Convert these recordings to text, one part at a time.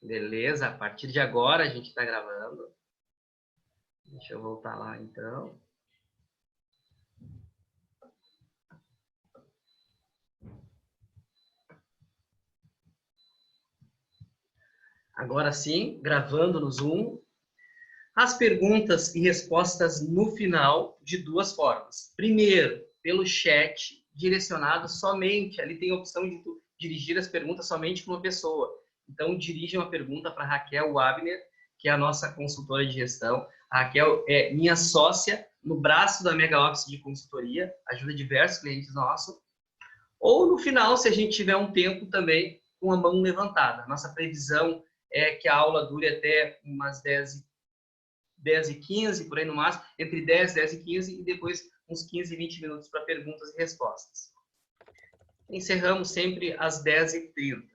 Beleza, a partir de agora a gente está gravando. Deixa eu voltar lá, então. Agora sim, gravando no Zoom. As perguntas e respostas no final de duas formas. Primeiro, pelo chat, direcionado somente, ali tem a opção de dirigir as perguntas somente para uma pessoa. Então, dirige uma pergunta para Raquel Wagner, que é a nossa consultora de gestão. A Raquel é minha sócia no braço da Mega Office de consultoria, ajuda diversos clientes nossos. Ou no final, se a gente tiver um tempo também, com a mão levantada. Nossa previsão é que a aula dure até umas 10h15, por aí no máximo, entre 10 e 15, e depois uns 15 e 20 minutos para perguntas e respostas. Encerramos sempre às 10h30.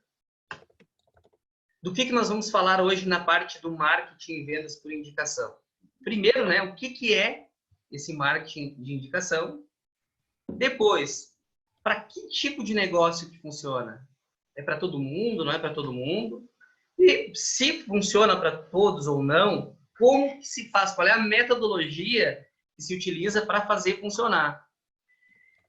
Do que nós vamos falar hoje na parte do marketing e vendas por indicação? Primeiro, né, o que é esse marketing de indicação? Depois, para que tipo de negócio que funciona? É para todo mundo, não é para todo mundo? E se funciona para todos ou não, como que se faz? Qual é a metodologia que se utiliza para fazer funcionar?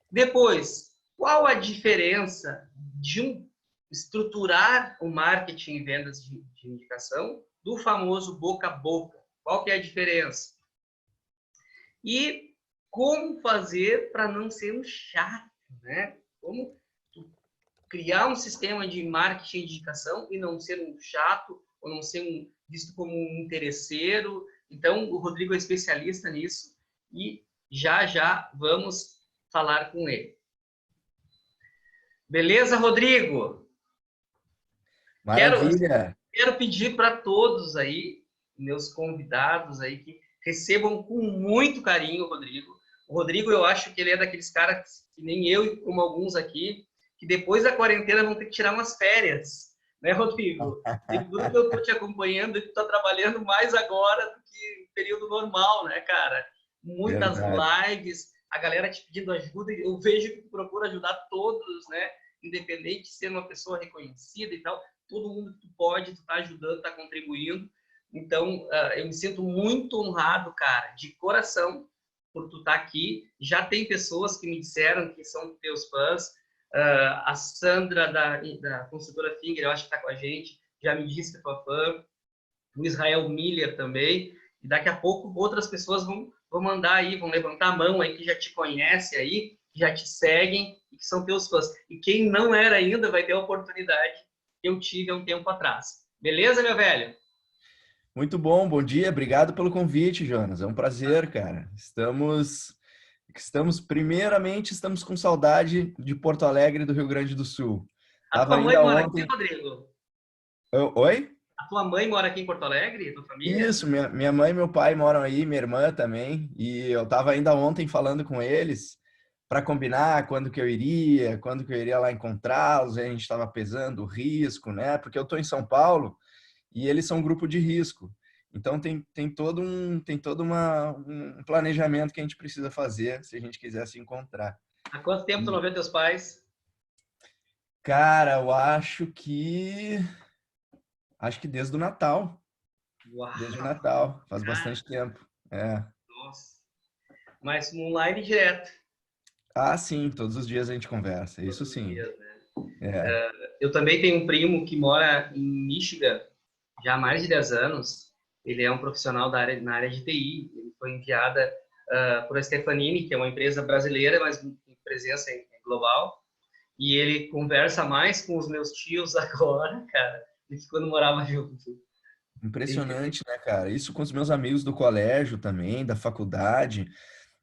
Depois, qual a diferença de estruturar o marketing e vendas de indicação do famoso boca a boca? Qual que é a diferença? E como fazer para não ser um chato, né? Como criar um sistema de marketing de indicação e não ser um chato ou não ser visto como um interesseiro. Então, o Rodrigo é especialista nisso e já vamos falar com ele. Beleza, Rodrigo? Maravilha! Quero pedir para todos aí, meus convidados aí, que recebam com muito carinho o Rodrigo. O Rodrigo, eu acho que ele é daqueles caras que nem eu e como alguns aqui, que depois da quarentena vão ter que tirar umas férias, né, Rodrigo? E tudo que eu estou te acompanhando, tu está trabalhando mais agora do que no período normal, né, cara? Muitas Verdade. lives, a galera te pedindo ajuda, eu vejo que tu procura ajudar todos, né? Independente de ser uma pessoa reconhecida e tal, todo mundo que tu pode, tu tá ajudando, tá contribuindo. Então, eu me sinto muito honrado, cara, de coração, por tu estar aqui. Já tem pessoas que me disseram que são teus fãs. A Sandra, da consultora Finger, eu acho que está com a gente, já me disse que é tua fã. O Israel Miller também. E daqui a pouco outras pessoas vão mandar aí, vão levantar a mão aí, que já te conhece aí, que já te seguem e que são teus fãs. E quem não era ainda vai ter a oportunidade que eu tive há um tempo atrás. Beleza, meu velho? Muito bom dia. Obrigado pelo convite, Jonas. É um prazer, cara. Primeiramente, estamos com saudade de Porto Alegre e do Rio Grande do Sul. A Tava tua mãe ainda mora aqui, ontem. Rodrigo? Oi? A tua mãe mora aqui em Porto Alegre, tua família? Isso, minha mãe e meu pai moram aí, minha irmã também. E eu tava ainda ontem falando com eles para combinar quando que eu iria lá encontrá-los. A gente estava pesando o risco, né? Porque eu estou em São Paulo. E eles são um grupo de risco. Então tem todo um planejamento que a gente precisa fazer se a gente quiser se encontrar. Há quanto tempo tu E, não vê teus pais? cara, eu acho que desde o Natal. Desde o Uau, Natal, faz cara, bastante tempo. É. nossa. Mas no online direto, Ah, sim, todos os dias a gente conversa, todos isso os sim. dias, né? É. Eu também tenho um primo que mora em Michigan já há mais de 10 anos. Ele é um profissional na área de TI. Ele foi enviada por a Stefanini, que é uma empresa brasileira, mas com presença global. E ele conversa mais com os meus tios agora, cara, do que quando morava junto. Impressionante, né, cara? Isso com os meus amigos do colégio também, da faculdade.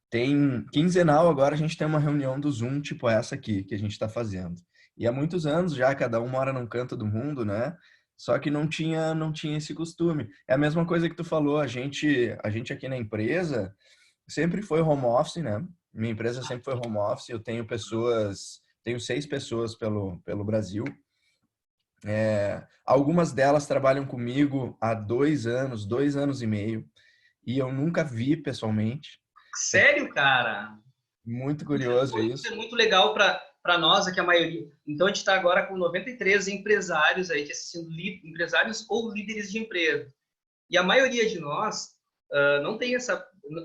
Tem quinzenal agora a gente tem uma reunião do Zoom, tipo essa aqui, que a gente está fazendo. E há muitos anos já, cada um mora num canto do mundo, né? Só que não tinha esse costume. É a mesma coisa que tu falou, a gente aqui na empresa sempre foi home office, né? Minha empresa sempre foi home office, eu tenho 6 pessoas pelo Brasil. Algumas delas trabalham comigo há 2 anos, 2 anos e meio, e eu nunca vi pessoalmente. Sério, cara? Muito Isso curioso é isso. muito legal para nós aqui a maioria. Então a gente está agora com 93 empresários aí te assistindo, empresários ou líderes de empresa. E a maioria de nós não tem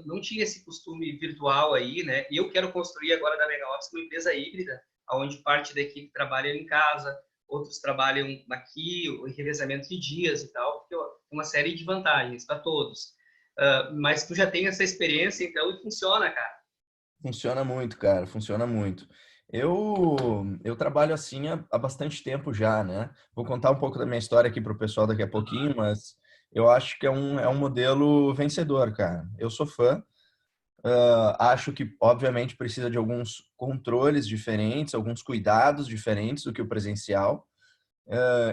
não tinha esse costume virtual aí, né? E eu quero construir agora da MegaOffice uma empresa híbrida, onde parte da equipe trabalha em casa, outros trabalham aqui, o revezamento de dias e tal, porque tem uma série de vantagens para todos. Mas tu já tem essa experiência, então, e funciona, cara. Funciona muito, cara, funciona muito. Eu trabalho assim há bastante tempo já, né? Vou contar um pouco da minha história aqui para o pessoal daqui a pouquinho, mas eu acho que é um modelo vencedor, cara. Eu sou fã, acho que, obviamente, precisa de alguns controles diferentes, alguns cuidados diferentes do que o presencial.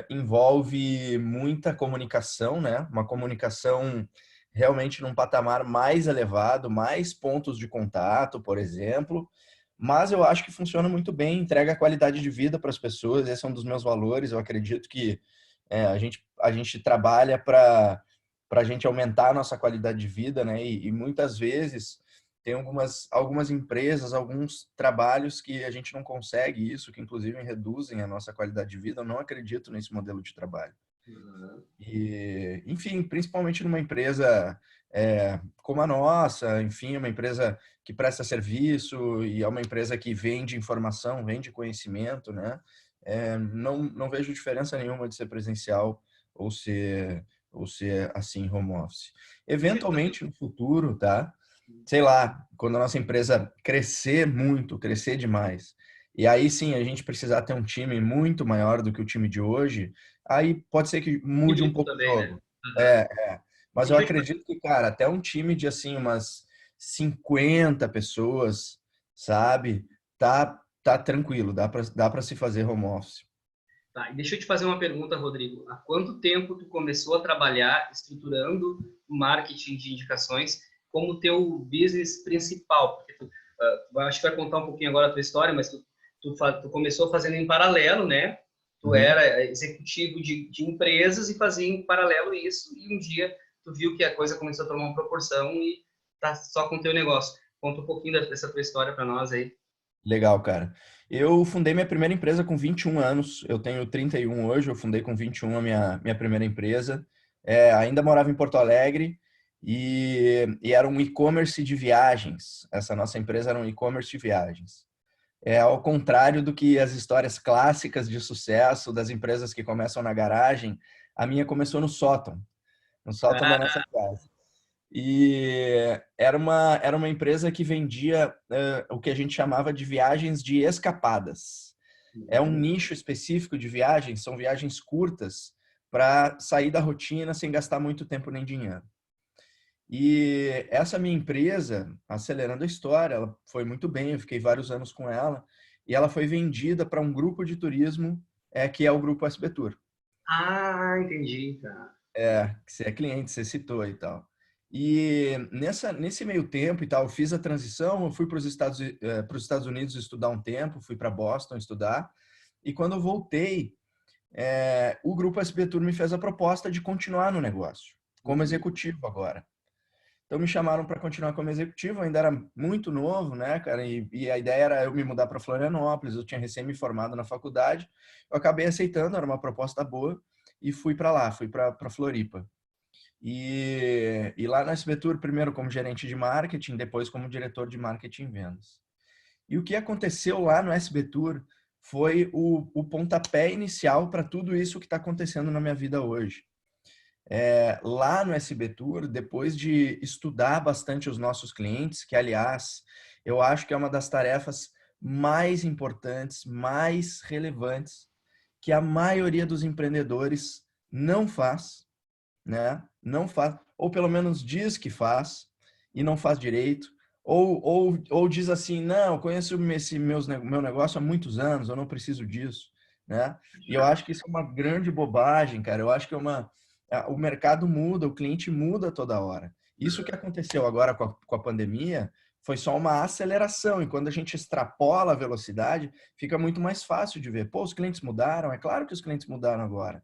Envolve muita comunicação, né? Uma comunicação realmente num patamar mais elevado, mais pontos de contato, por exemplo. Mas eu acho que funciona muito bem, entrega qualidade de vida para as pessoas. Esse é um dos meus valores. Eu acredito que a gente trabalha para a gente aumentar a nossa qualidade de vida, né? E muitas vezes tem algumas empresas, alguns trabalhos que a gente não consegue isso, que inclusive reduzem a nossa qualidade de vida. Eu não acredito nesse modelo de trabalho. E, enfim, principalmente numa empresa como a nossa, enfim, uma empresa que presta serviço e é uma empresa que vende informação, vende conhecimento, né? Não vejo diferença nenhuma de ser presencial ou ser assim home office. Deixa eu te fazer... Eventualmente no futuro, tá? Sei lá, quando a nossa empresa crescer muito, crescer demais, e aí sim a gente precisar ter um time muito maior do que o time de hoje, aí pode ser que mude um Híbrido pouco o também, né? jogo. Mas eu Deixa eu te acredito que, cara, até um time de assim umas 50 pessoas, sabe? Tá tranquilo, dá para se fazer home office. Tá, e deixa eu te fazer uma pergunta, Rodrigo. Há quanto tempo tu começou a trabalhar estruturando marketing de indicações como teu business principal? Porque acho que vai contar um pouquinho agora a tua história, mas tu começou fazendo em paralelo, né? Tu Uhum. era executivo de empresas e fazia em paralelo isso, e um dia tu viu que a coisa começou a tomar uma proporção e tá só com o teu negócio. Conta um pouquinho dessa tua história para nós aí. Legal, cara. Eu fundei minha primeira empresa com 21 anos. Eu tenho 31 hoje. Eu fundei com 21 a minha primeira empresa. Ainda morava em Porto Alegre e era um e-commerce de viagens. Essa nossa empresa era um e-commerce de viagens. Ao contrário do que as histórias clássicas de sucesso das empresas que começam na garagem, a minha começou no sótão da nossa casa. E era uma empresa que vendia o que a gente chamava de viagens de escapadas. É um nicho específico de viagens, são viagens curtas para sair da rotina sem gastar muito tempo nem dinheiro. E essa minha empresa, acelerando a história, ela foi muito bem, eu fiquei vários anos com ela, e ela foi vendida para um grupo de turismo que é o Grupo SB Tour. Ah, entendi, cara. Que você é cliente, você citou e tal. E nesse meio tempo e tal, eu fiz a transição, eu fui para os Estados Unidos estudar um tempo, fui para Boston estudar, e quando eu voltei, o Grupo SB Tour me fez a proposta de continuar no negócio, como executivo agora. Então me chamaram para continuar como executivo, eu ainda era muito novo, né, cara? E a ideia era eu me mudar para Florianópolis, eu tinha recém me formado na faculdade, eu acabei aceitando, era uma proposta boa, e fui para lá, fui para Floripa. E lá na SB Tour, primeiro como gerente de marketing, depois como diretor de marketing e vendas. E o que aconteceu lá no SB Tour foi o pontapé inicial para tudo isso que está acontecendo na minha vida hoje. Lá no SB Tour, depois de estudar bastante os nossos clientes, que aliás, eu acho que é uma das tarefas mais importantes, mais relevantes, que a maioria dos empreendedores não faz, né? Não faz, ou pelo menos diz que faz e não faz direito, ou diz assim, não, eu conheço meu negócio há muitos anos, eu não preciso disso, né? E eu acho que isso é uma grande bobagem, cara. Eu acho que o mercado muda, o cliente muda toda hora. Isso que aconteceu agora com a pandemia foi só uma aceleração, e quando a gente extrapola a velocidade, fica muito mais fácil de ver. Pô, os clientes mudaram, é claro que os clientes mudaram agora.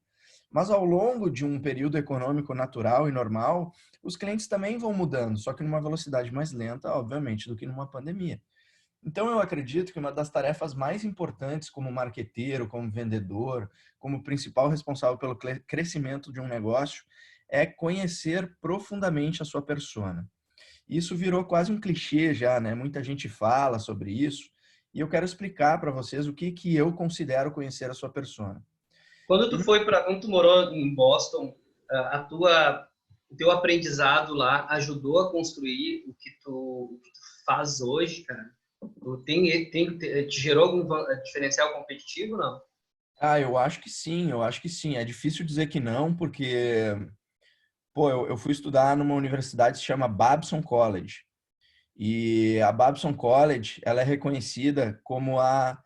Mas ao longo de um período econômico natural e normal, os clientes também vão mudando, só que numa velocidade mais lenta, obviamente, do que numa pandemia. Então, eu acredito que uma das tarefas mais importantes como marqueteiro, como vendedor, como principal responsável pelo crescimento de um negócio, é conhecer profundamente a sua persona. Isso virou quase um clichê já, né? Muita gente fala sobre isso, e eu quero explicar para vocês o que que eu considero conhecer a sua persona. Quando tu morou em Boston, o teu aprendizado lá ajudou a construir o que tu faz hoje, cara? Te gerou algum diferencial competitivo, não? Ah, eu acho que sim, eu acho que sim. É difícil dizer que não, porque, pô, eu fui estudar numa universidade que se chama Babson College. E a Babson College, ela é reconhecida como a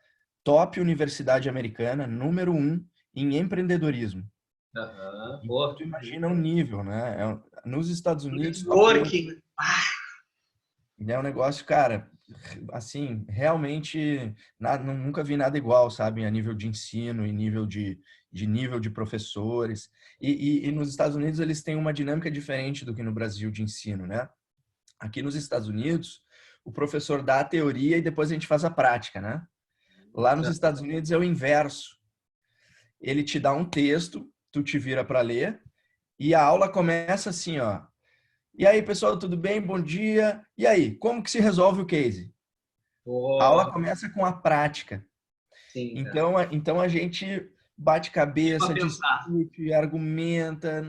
top universidade americana, número um em empreendedorismo. Aham, Então, pô. tu imagina o nível, né? Nos Estados Unidos, top 1 Networking. é um negócio, cara, assim, realmente nunca vi nada igual, sabe? A nível de ensino e nível de professores. E nos Estados Unidos eles têm uma dinâmica diferente do que no Brasil de ensino, né? Aqui nos Estados Unidos, o professor dá a teoria e depois a gente faz a prática, né? Lá nos Estados Unidos é o inverso. Ele te dá um texto, tu te vira para ler, e a aula começa assim, ó. E aí, pessoal, tudo bem? Bom dia. E aí, como que se resolve o case? A aula Pô, começa com a prática. sim, cara. Então a gente bate Deixa cabeça, eu pensar. discute, argumenta,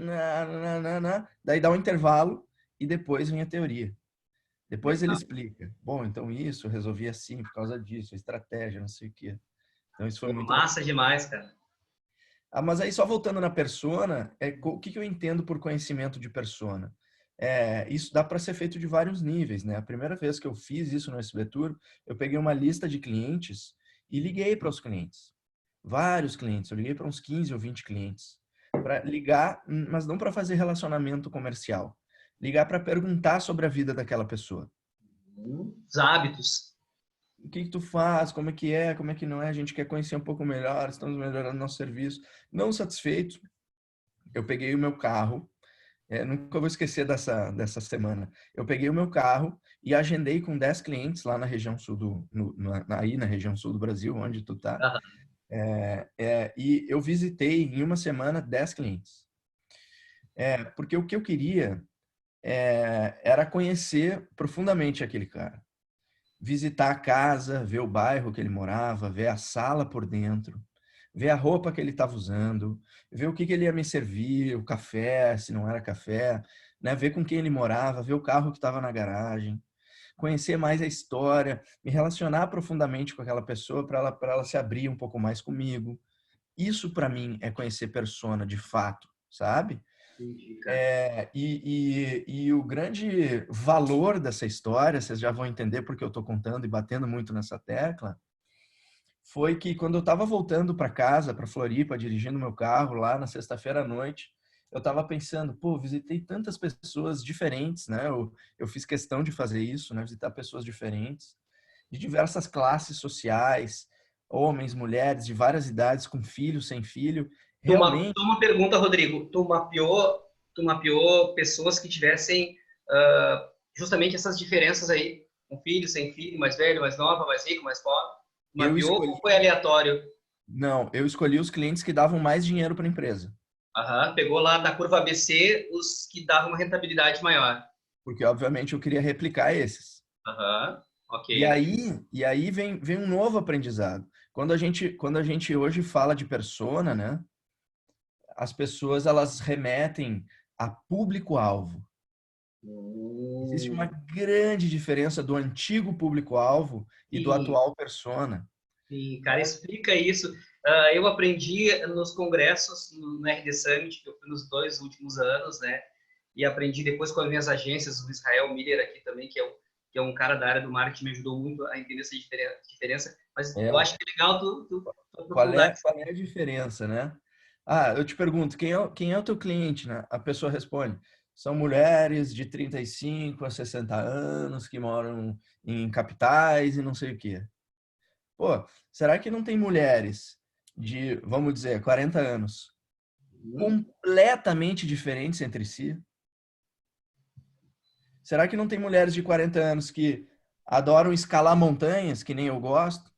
daí dá um intervalo e depois vem a teoria. Depois ele Legal. explica. Bom, então isso, eu resolvi assim por causa disso, estratégia, não sei o quê. Então isso foi Pô, muito legal. massa demais, cara. Ah, mas aí só voltando na persona, o que que eu entendo por conhecimento de persona? Isso dá para ser feito de vários níveis, né? A primeira vez que eu fiz isso no SB Tour, eu peguei uma lista de clientes e liguei para os clientes. Vários clientes, eu liguei para uns 15 ou 20 clientes. Para ligar, mas não para fazer relacionamento comercial. Ligar para perguntar sobre a vida daquela pessoa. Os hábitos. O que que tu faz, como é que não é, a gente quer conhecer um pouco melhor, estamos melhorando nosso serviço. Não satisfeito, eu peguei o meu carro, nunca vou esquecer dessa semana. Eu peguei o meu carro e agendei com 10 clientes lá na região sul aí na região sul do Brasil, onde tu tá. Aham. E eu visitei em uma semana 10 clientes. Porque o que eu queria era conhecer profundamente aquele cara. Visitar a casa, ver o bairro que ele morava, ver a sala por dentro, ver a roupa que ele estava usando, ver o que que ele ia me servir, o café, se não era café, né? Ver com quem ele morava, ver o carro que estava na garagem, conhecer mais a história, me relacionar profundamente com aquela pessoa para ela se abrir um pouco mais comigo. Isso para mim é conhecer persona de fato, sabe? Entendi, cara. E o grande valor dessa história, vocês já vão entender porque eu estou contando e batendo muito nessa tecla, foi que quando eu estava voltando para casa, para Floripa, dirigindo meu carro lá na sexta-feira à noite, eu estava pensando, pô, visitei tantas pessoas diferentes, né? Eu fiz questão de fazer isso, né? Visitar pessoas diferentes, de diversas classes sociais, homens, mulheres, de várias idades, com filho, sem filho. Realmente, Só uma pergunta, Rodrigo. Tu mapeou pessoas que tivessem justamente essas diferenças aí, com filho, sem filho, mais velho, mais nova, mais rico, mais pobre? eu Mapeou escolhi, ou foi aleatório? não, eu escolhi os clientes que davam mais dinheiro para a empresa. Aham, pegou lá da curva ABC os que davam uma rentabilidade maior. Porque obviamente eu queria replicar esses. Aham, ok. E aí vem um novo aprendizado. Quando a gente hoje fala de persona, né? As pessoas elas remetem a público-alvo. Existe uma Hum, grande diferença do antigo público-alvo e do sim, atual persona. sim, cara, explica isso. Eu aprendi nos congressos no RD Summit, que eu fui nos 2 últimos anos, né? E aprendi depois com as minhas agências, o Israel Miller aqui também, que é um cara da área do marketing, me ajudou muito a entender essa diferença. Mas eu É, acho que é legal tu qual aprofundar. é, qual é a diferença, né? Ah, eu te pergunto, quem é o teu cliente, né? A pessoa responde, são mulheres de 35 a 60 anos que moram em capitais e não sei o quê. Pô, será que não tem mulheres de, vamos dizer, 40 anos Hum, completamente diferentes entre si? Será que não tem mulheres de 40 anos que adoram escalar montanhas, que nem eu gosto,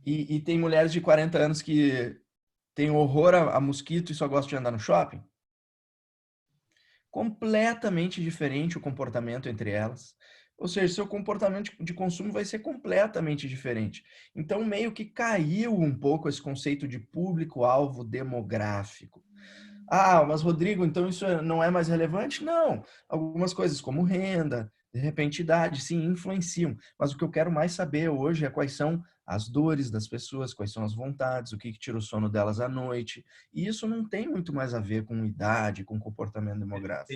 e tem mulheres de 40 anos que têm horror a mosquito e só gostam de andar no shopping. Completamente diferente o comportamento entre elas. Ou seja, seu comportamento de consumo vai ser completamente diferente. Então, meio que caiu um pouco esse conceito de público-alvo demográfico. Ah, mas Rodrigo, então isso não é mais relevante? Não. Algumas coisas como renda, de repente idade, sim, influenciam. Mas o que eu quero mais saber hoje é quais são as dores das pessoas, quais são as vontades, o que tira o sono delas à noite. E isso não tem muito mais a ver com idade, com comportamento demográfico.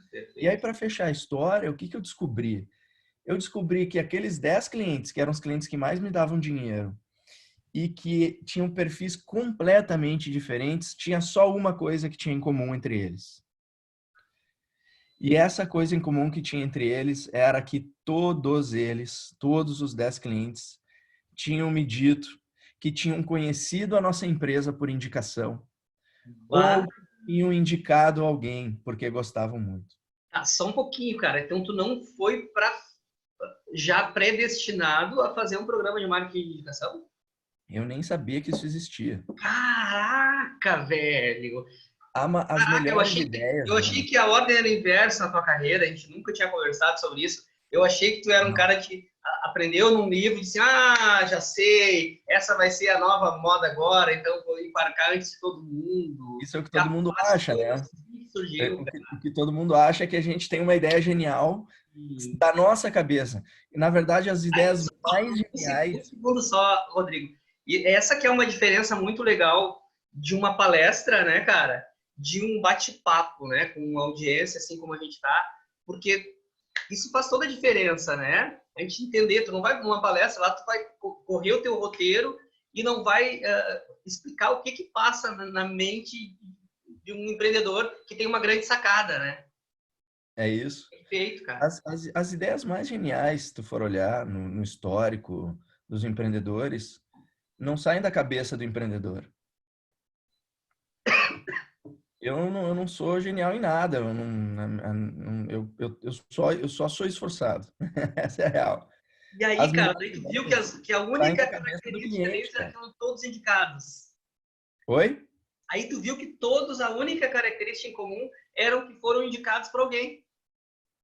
Perfeito, E aí, perfeito. para fechar a história, o que eu descobri? Eu descobri que aqueles 10 clientes, que eram os clientes que mais me davam dinheiro, e que tinham perfis completamente diferentes, tinha só uma coisa que tinha em comum entre eles. E essa coisa em comum que tinha entre eles era que todos eles, todos os 10 clientes, tinham me dito que tinham conhecido a nossa empresa por indicação Bah, ou tinham indicado alguém porque gostavam muito. tá, só um pouquinho, cara. Então tu não foi para já predestinado a fazer um programa de marketing de indicação? Eu nem sabia que isso existia. Caraca, velho! As Caraca, eu melhores achei que, ideias, eu achei mano. que a ordem era inversa na tua carreira, a gente nunca tinha conversado sobre isso. Eu achei que tu era um cara que aprendeu num livro e disse, ah, já sei, essa vai ser a nova moda agora, então vou embarcar antes de todo mundo. Isso é o que todo mundo Capaz acha, foi né? assim que surgiu, O que todo mundo acha é que a gente tem uma ideia genial cara. da nossa cabeça. E, na verdade, as ideias mais Um geniais... segundo só, Rodrigo. E essa que é uma diferença muito legal de uma palestra, né, cara? De um bate-papo, né? Com uma audiência, assim como a gente tá. Porque isso faz toda a diferença, né? A gente entender, tu não vai numa palestra lá, tu vai correr o teu roteiro e não vai explicar o que que passa na mente de um empreendedor que tem uma grande sacada, né? É isso. Perfeito, cara. As ideias mais geniais, se tu for olhar no histórico dos empreendedores, não saem da cabeça do empreendedor. Eu não sou genial em nada. Eu só sou esforçado. Essa é a real. E aí, As cara, melhores daí tu viu ideias que a saem única da cabeça do característica cliente, deles era cara. que eram todos indicados. Oi? Aí tu viu que todos, a única característica em comum eram que foram indicados para alguém.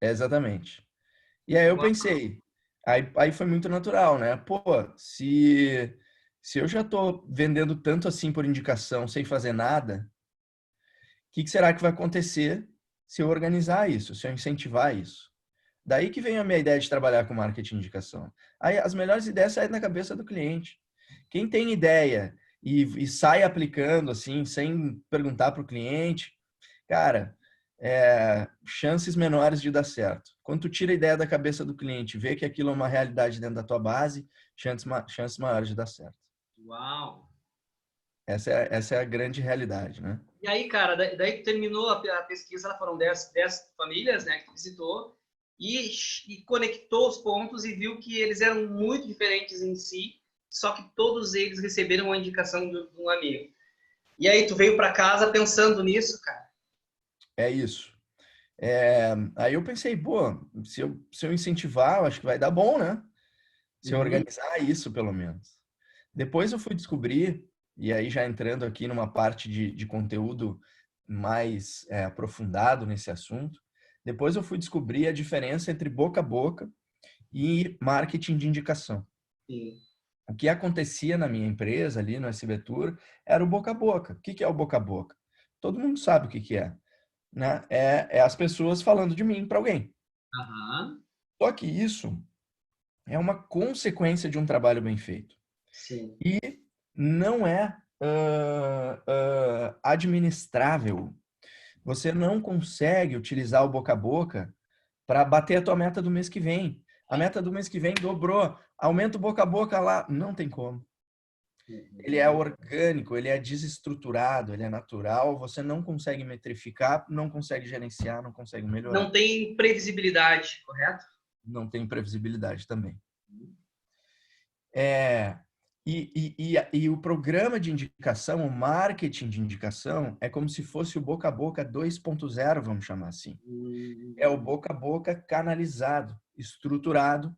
É, exatamente. E aí eu Uau. pensei, aí foi muito natural, né? Pô, se eu já tô vendendo tanto assim por indicação, sem fazer nada, o que será que vai acontecer se eu organizar isso, se eu incentivar isso? Daí que vem a minha ideia de trabalhar com marketing de indicação. Aí as melhores ideias saem na cabeça do cliente. Quem tem ideia e sai aplicando assim, sem perguntar para o cliente, cara, chances menores de dar certo. Quando tu tira a ideia da cabeça do cliente, vê que aquilo é uma realidade dentro da tua base, chances maiores de dar certo. Uau. Essa é a grande realidade, né? E aí, cara, daí que terminou a pesquisa, lá foram 10 famílias, né, que tu visitou, e conectou os pontos e viu que eles eram muito diferentes em si, só que todos eles receberam uma indicação de um amigo. E aí tu veio para casa pensando nisso, cara. É isso. Aí eu pensei, pô, se eu incentivar, eu acho que vai dar bom, né? Se eu Uhum. organizar isso, pelo menos. Depois eu fui descobrir, e aí já entrando aqui numa parte de conteúdo mais aprofundado nesse assunto, depois eu fui descobrir a diferença entre boca a boca e marketing de indicação. Sim. O que acontecia na minha empresa, ali no SB Tour, era o boca a boca. O que é o boca a boca? Todo mundo sabe o que é, né? É as pessoas falando de mim para alguém. Aham. Só que isso é uma consequência de um trabalho bem feito. Sim. E não é administrável. Você não consegue utilizar o boca a boca para bater a tua meta do mês que vem. A meta do mês que vem dobrou. Aumenta o boca a boca lá. Não tem como. Ele é Uhum. orgânico, ele é desestruturado, ele é natural. Você não consegue metrificar, não consegue gerenciar, não consegue melhorar. Não tem previsibilidade, correto? Não tem previsibilidade também. É, e o programa de indicação, o marketing de indicação, é como se fosse o boca a boca 2.0, vamos chamar assim. É o Uhum. boca a boca canalizado, estruturado,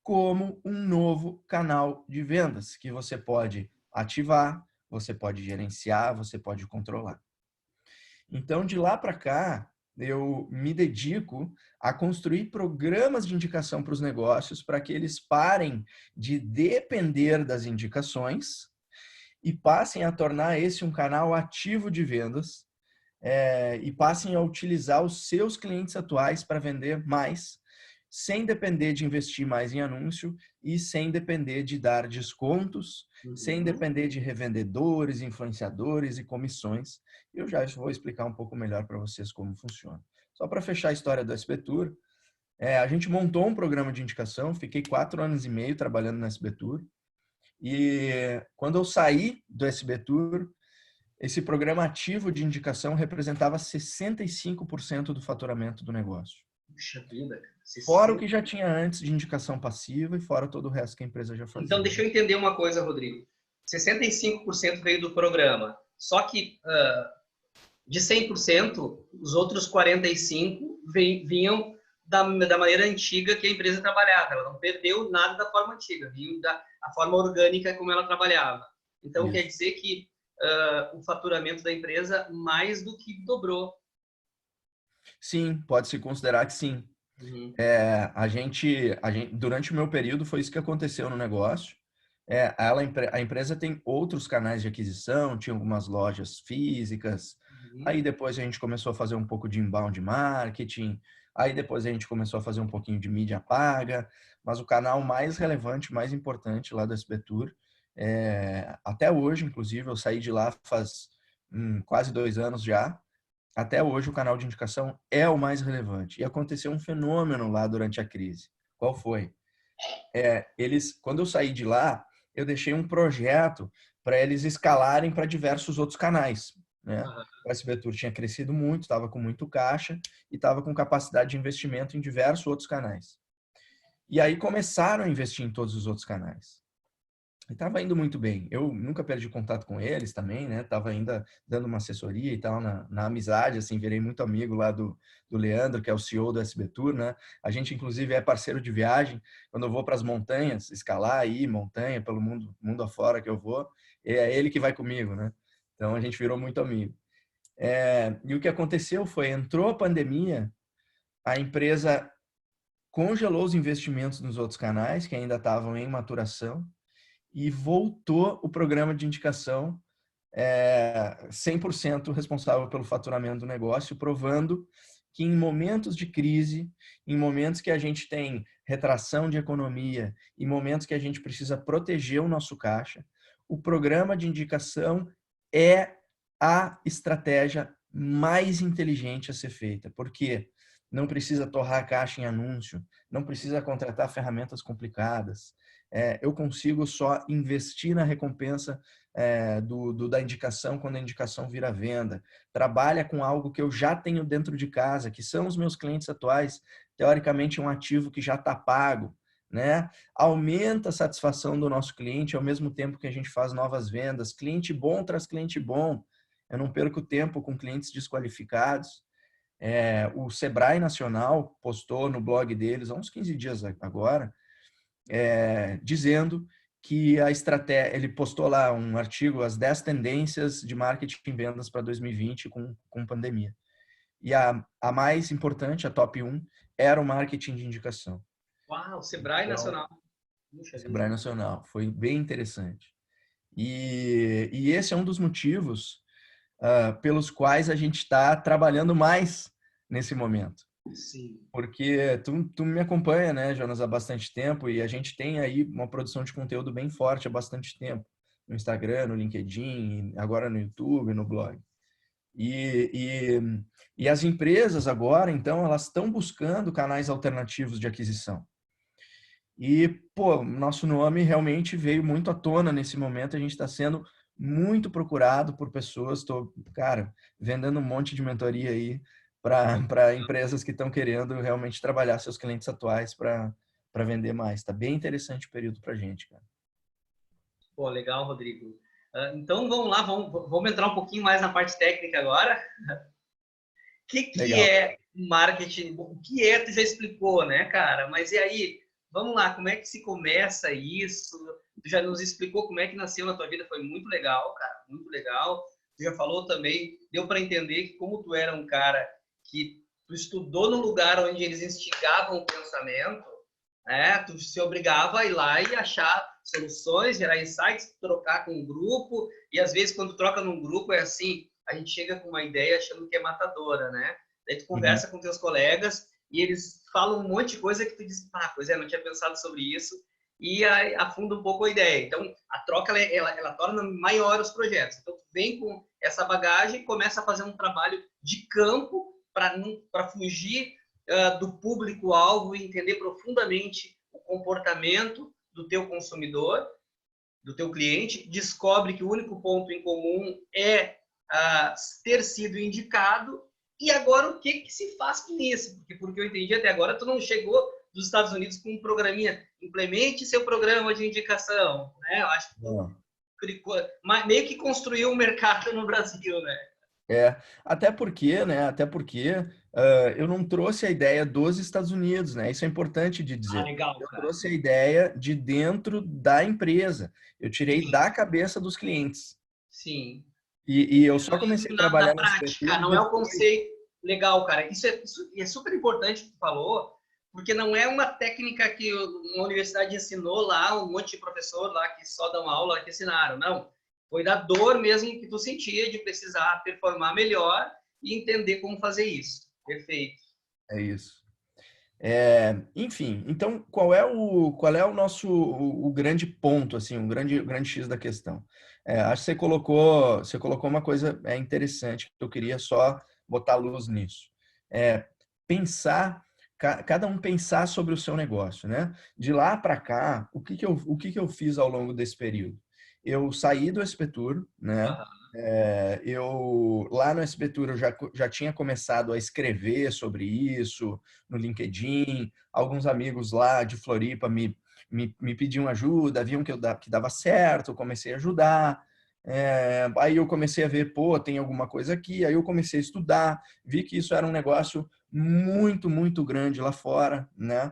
como um novo canal de vendas que você pode ativar, você pode gerenciar, você pode controlar. Então, de lá para cá, eu me dedico a construir programas de indicação para os negócios para que eles parem de depender das indicações e passem a tornar esse um canal ativo de vendas, e passem a utilizar os seus clientes atuais para vender mais, sem depender de investir mais em anúncio e sem depender de dar descontos, sem depender de revendedores, influenciadores e comissões. Eu já vou explicar um pouco melhor para vocês como funciona. Só para fechar a história do SB Tour, a gente montou um programa de indicação, fiquei 4 anos e meio trabalhando no SB Tour, e quando eu saí do SB Tour, esse programa ativo de indicação representava 65% do faturamento do negócio. Puxa vida. Fora o que já tinha antes de indicação passiva e fora todo o resto que a empresa já fazia. Então, deixa eu entender uma coisa, Rodrigo. 65% veio do programa. Só que de 100%, os outros 45% vinham da maneira antiga que a empresa trabalhava. Ela não perdeu nada da forma antiga, vinha da forma orgânica como ela trabalhava. Então, quer dizer que o faturamento da empresa mais do que dobrou. Sim, pode-se considerar que sim. A gente, durante o meu período, foi isso que aconteceu no negócio. A empresa tem outros canais de aquisição, tinha algumas lojas físicas. Aí depois a gente começou a fazer um pouco de inbound marketing. Aí depois a gente começou a fazer um pouquinho de mídia paga. Mas o canal mais relevante, mais importante lá do SB Tour, até hoje, inclusive, eu saí de lá faz quase 2 anos já. Até hoje o canal de indicação é o mais relevante. E aconteceu um fenômeno lá durante a crise. Qual foi? Quando eu saí de lá, eu deixei um projeto para eles escalarem para diversos outros canais, né? O SB Tour tinha crescido muito, estava com muito caixa e estava com capacidade de investimento em diversos outros canais. E aí começaram a investir em todos os outros canais. E estava indo muito bem. Eu nunca perdi contato com eles também, né? Tava ainda dando uma assessoria e tal, na amizade, assim, virei muito amigo lá do Leandro, que é o CEO do SB Tour, né? A gente, inclusive, é parceiro de viagem. Quando eu vou para as montanhas, escalar aí, montanha, pelo mundo afora que eu vou, é ele que vai comigo, né? Então, a gente virou muito amigo. E o que aconteceu foi, entrou a pandemia, a empresa congelou os investimentos nos outros canais, que ainda estavam em maturação, e voltou o programa de indicação 100% responsável pelo faturamento do negócio, provando que em momentos de crise, em momentos que a gente tem retração de economia, em momentos que a gente precisa proteger o nosso caixa, o programa de indicação é a estratégia mais inteligente a ser feita. Por quê? Não precisa torrar a caixa em anúncio, não precisa contratar ferramentas complicadas. Eu consigo só investir na recompensa da indicação quando a indicação vira venda. Trabalha com algo que eu já tenho dentro de casa, que são os meus clientes atuais, teoricamente um ativo que já está pago, né? Aumenta a satisfação do nosso cliente ao mesmo tempo que a gente faz novas vendas. Cliente bom traz cliente bom. Eu não perco tempo com clientes desqualificados. O Sebrae Nacional postou no blog deles, há uns 15 dias agora, dizendo que a estratégia, ele postou lá um artigo, as 10 tendências de marketing em vendas para 2020 com pandemia. E a mais importante, a top 1, era o marketing de indicação. Uau, Sebrae Nacional. Sebrae Nacional, foi bem interessante. E esse é um dos motivos pelos quais a gente está trabalhando mais nesse momento. Sim. Porque tu me acompanha, né, Jonas, há bastante tempo e a gente tem aí uma produção de conteúdo bem forte há bastante tempo. No Instagram, no LinkedIn, agora no YouTube, no blog. E as empresas agora, então, elas estão buscando canais alternativos de aquisição. E, pô, nosso nome realmente veio muito à tona nesse momento. A gente está sendo muito procurado por pessoas. Estou, cara, vendendo um monte de mentoria aí para empresas que estão querendo realmente trabalhar seus clientes atuais para vender mais. Está bem interessante o período para a gente, cara. Pô, legal, Rodrigo. Então, vamos lá, vamos entrar um pouquinho mais na parte técnica agora. O que é marketing? O que tu já explicou, né, cara? Mas e aí, vamos lá, como é que se começa isso? Tu já nos explicou como é que nasceu na tua vida, foi muito legal, cara, muito legal. Tu já falou também, deu para entender que como tu era um cara que tu estudou no lugar onde eles instigavam o pensamento, né? Tu se obrigava a ir lá e achar soluções, gerar insights, trocar com um grupo, e às vezes quando troca num grupo é assim, a gente chega com uma ideia achando que é matadora, né? Daí tu Uhum. conversa com teus colegas e eles falam um monte de coisa que tu diz, ah, pois é, não tinha pensado sobre isso, e aí afunda um pouco a ideia. Então, a troca, ela torna maior os projetos. Então, tu vem com essa bagagem e começa a fazer um trabalho de campo para fugir do público-alvo e entender profundamente o comportamento do teu consumidor, do teu cliente, descobre que o único ponto em comum é ter sido indicado, e agora o que se faz com isso? Porque eu entendi até agora, tu não chegou dos Estados Unidos com um programinha, implemente seu programa de indicação, né? Eu acho que tu meio que construiu um mercado no Brasil, né? Até porque, né? Até porque eu não trouxe a ideia dos Estados Unidos, né? Isso é importante de Ah, dizer. legal, Eu cara. trouxe a ideia de dentro da empresa. Eu tirei Sim, da cabeça dos clientes. sim. E eu só comecei a Na trabalhar nesse prática, perfil não é o depois. conceito legal, cara. Isso é super importante que tu falou, porque não é uma técnica que uma universidade ensinou lá, um monte de professor lá que só dão aula que ensinaram. Não. Foi da dor mesmo que tu sentia de precisar performar melhor e entender como fazer isso. Perfeito. É isso. Enfim, então qual é o nosso o grande ponto assim, o grande X da questão? Acho que você colocou uma coisa interessante que eu queria só botar luz nisso. Pensar cada um pensar sobre o seu negócio, né? De lá para cá, o que que eu fiz ao longo desse período? Eu saí do SPTUR, né? Aham. Eu lá no SBTUR eu já tinha começado a escrever sobre isso no LinkedIn. Alguns amigos lá de Floripa me pediam ajuda, viam que dava certo, eu comecei a ajudar. Aí eu comecei a ver, pô, tem alguma coisa aqui. Aí eu comecei a estudar, vi que isso era um negócio muito, muito grande lá fora, né?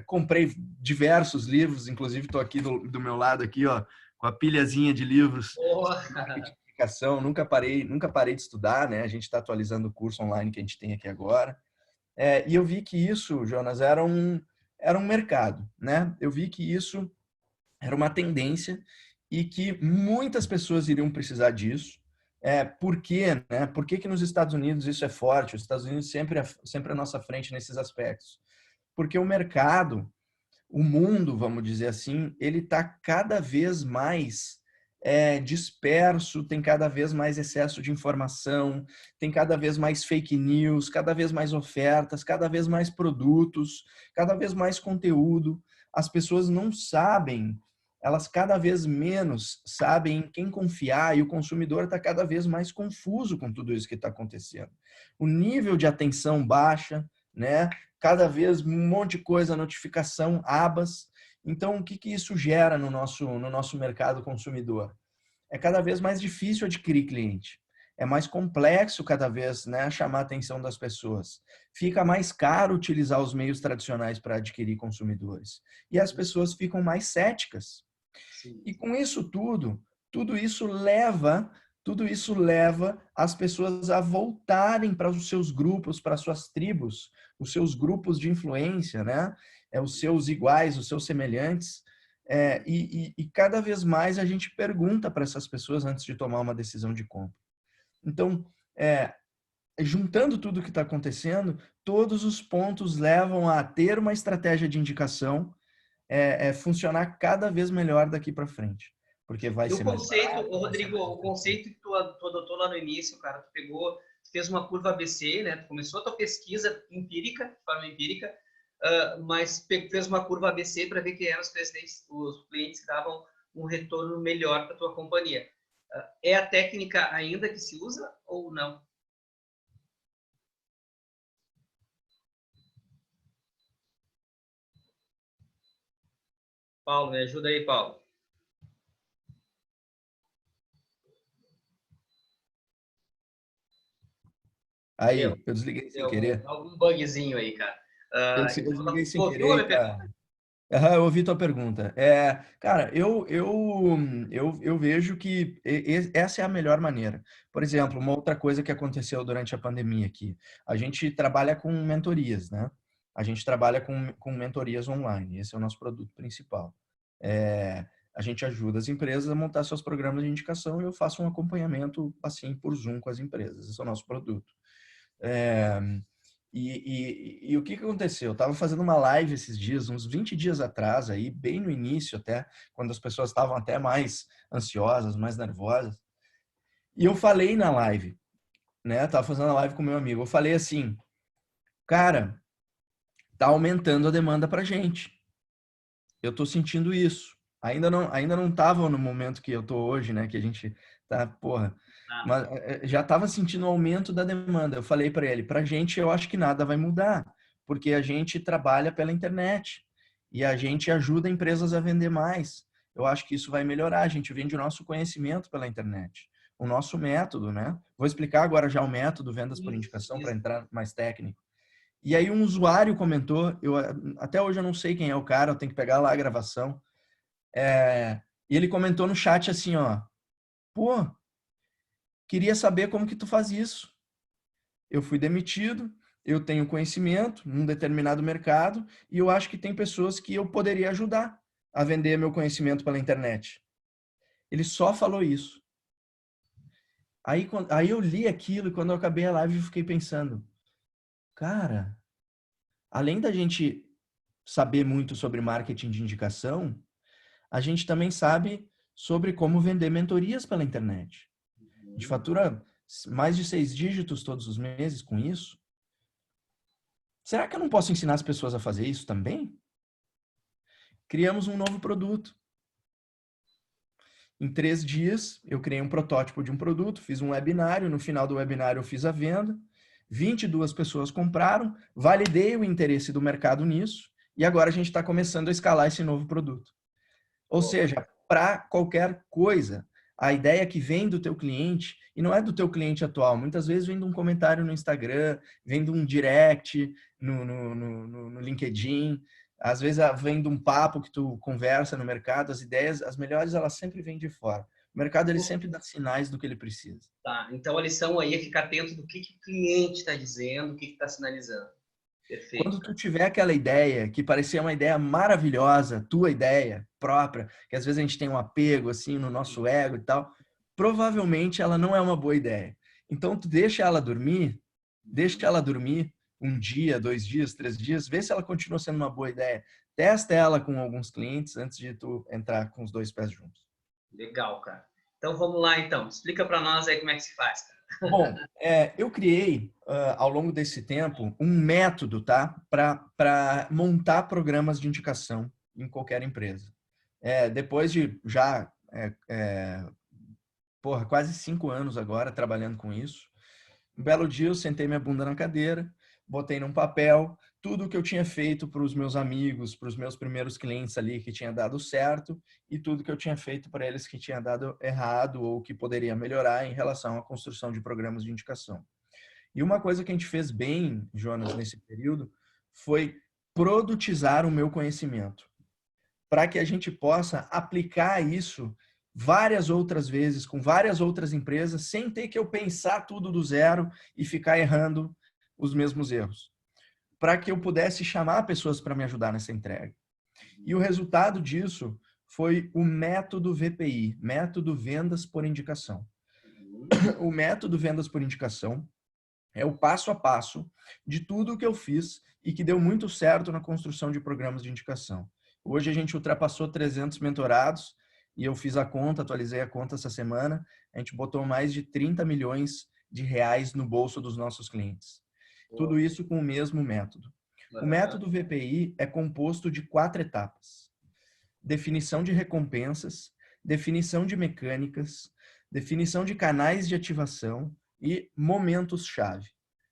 Comprei diversos livros, inclusive estou aqui do meu lado aqui, ó, com a pilhazinha de livros Boa. sobre marketing e comunicação. Nunca parei de estudar, né? A gente está atualizando o curso online que a gente tem aqui agora. E eu vi que isso, Jonas, era um mercado, né? Eu vi que isso era uma tendência e que muitas pessoas iriam precisar disso. Por quê, né? Por que que nos Estados Unidos isso é forte? Os Estados Unidos sempre à nossa frente nesses aspectos. Porque o mercado, o mundo, vamos dizer assim, ele está cada vez mais disperso, tem cada vez mais excesso de informação, tem cada vez mais fake news, cada vez mais ofertas, cada vez mais produtos, cada vez mais conteúdo. As pessoas não sabem, elas cada vez menos sabem em quem confiar e o consumidor está cada vez mais confuso com tudo isso que está acontecendo. O nível de atenção baixa, né? Cada vez um monte de coisa, notificação, abas. Então, o que que isso gera no nosso mercado consumidor? É cada vez mais difícil adquirir cliente. É mais complexo cada vez, né, chamar a atenção das pessoas. Fica mais caro utilizar os meios tradicionais para adquirir consumidores. E as pessoas ficam mais céticas. Sim. E com isso tudo tudo isso leva as pessoas a voltarem para os seus grupos, para as suas tribos, os seus grupos de influência, né? Os seus iguais, os seus semelhantes. E cada vez mais a gente pergunta para essas pessoas antes de tomar uma decisão de compra. Então, juntando tudo o que está acontecendo, todos os pontos levam a ter uma estratégia de indicação funcionar cada vez melhor daqui para frente, porque vai E o ser mais conceito, barato, ô, vai ser Rodrigo, mais o efetivo. conceito que tu adotou lá no início, cara, tu pegou, tu fez uma curva ABC, né? Tu começou a tua pesquisa empírica, de forma empírica, mas fez uma curva ABC para ver quem eram os clientes que davam um retorno melhor para tua companhia. É a técnica ainda que se usa ou não? Paulo, me ajuda aí, Paulo. Deu, Aí, eu desliguei sem deu querer. algum bugzinho aí, cara. Eu desliguei sem Ouviu a querer, minha pergunta? cara. Aham, eu ouvi tua pergunta. Cara, eu vejo que essa é a melhor maneira. Por exemplo, uma outra coisa que aconteceu durante a pandemia aqui. A gente trabalha com mentorias, né? A gente trabalha com mentorias online. Esse é o nosso produto principal. É, a gente ajuda as empresas a montar seus programas de indicação e eu faço um acompanhamento, assim, por Zoom com as empresas. Esse é o nosso produto. É, e o que que aconteceu? Eu estava fazendo uma live esses dias, uns 20 dias atrás, aí, bem no início até, quando as pessoas estavam até mais ansiosas, mais nervosas. E eu falei na live, né? Tava fazendo a live com meu amigo. Eu falei assim, cara, tá aumentando a demanda pra gente. Eu tô sentindo isso. Ainda não tava no momento que eu tô hoje, né? Que a gente tá, porra, Ah, mas já tava sentindo o aumento da demanda. Eu falei para ele, pra gente eu acho que nada vai mudar, porque a gente trabalha pela internet e a gente ajuda empresas a vender mais. Eu acho que isso vai melhorar. A gente vende o nosso conhecimento pela internet, o nosso método, né? Vou explicar agora já o método vendas por indicação para isso. entrar mais técnico. E aí um usuário comentou, até hoje eu não sei quem é o cara, eu tenho que pegar lá a gravação. E ele comentou no chat assim, ó, pô, queria saber como que tu faz isso. Eu fui demitido, eu tenho conhecimento num determinado mercado e eu acho que tem pessoas que eu poderia ajudar a vender meu conhecimento pela internet. Ele só falou isso. Aí eu li aquilo e quando eu acabei a live eu fiquei pensando, cara, além da gente saber muito sobre marketing de indicação, a gente também sabe sobre como vender mentorias pela internet. A gente fatura mais de 6 dígitos todos os meses com isso. Será que eu não posso ensinar as pessoas a fazer isso também? Criamos um novo produto. Em 3 dias, eu criei um protótipo de um produto, fiz um webinário, no final do webinário eu fiz a venda, 22 pessoas compraram, validei o interesse do mercado nisso, e agora a gente está começando a escalar esse novo produto. Ou seja, para qualquer coisa, a ideia que vem do teu cliente, e não é do teu cliente atual, muitas vezes vem de um comentário no Instagram, vem de um direct no LinkedIn, às vezes vem de um papo que tu conversa no mercado, as ideias, as melhores, elas sempre vêm de fora. O mercado, ele sempre dá sinais do que ele precisa. Tá, então a lição aí é ficar atento do que o cliente está dizendo, o que está sinalizando. Perfeito, Quando cara. tu tiver aquela ideia que parecia uma ideia maravilhosa, tua ideia própria, que às vezes a gente tem um apego assim no nosso ego e tal, provavelmente ela não é uma boa ideia. Então tu deixa ela dormir um dia, 2 dias, 3 dias, vê se ela continua sendo uma boa ideia. Testa ela com alguns clientes antes de tu entrar com os 2 pés juntos. Legal, cara. Então vamos lá, então. Explica para nós aí como é que se faz, cara. Bom, eu criei, ao longo desse tempo, um método, tá? Para montar programas de indicação em qualquer empresa. Depois de já, quase 5 anos agora trabalhando com isso, um belo dia eu sentei minha bunda na cadeira, botei num papel tudo o que eu tinha feito para os meus amigos, para os meus primeiros clientes ali que tinha dado certo e tudo que eu tinha feito para eles que tinha dado errado ou que poderia melhorar em relação à construção de programas de indicação. E uma coisa que a gente fez bem, Jonas, nesse período, foi produtizar o meu conhecimento, para que a gente possa aplicar isso várias outras vezes, com várias outras empresas, sem ter que eu pensar tudo do zero e ficar errando os mesmos erros. Para que eu pudesse chamar pessoas para me ajudar nessa entrega. E o resultado disso foi o método VPI, método Vendas por Indicação. O método Vendas por Indicação é o passo a passo de tudo o que eu fiz e que deu muito certo na construção de programas de indicação. Hoje a gente ultrapassou 300 mentorados e eu fiz a conta, atualizei a conta essa semana, a gente botou mais de 30 milhões de reais no bolso dos nossos clientes. Tudo isso com o mesmo método. O método VPI é composto de 4 etapas: definição de recompensas, definição de mecânicas, definição de canais de ativação e momentos-chave.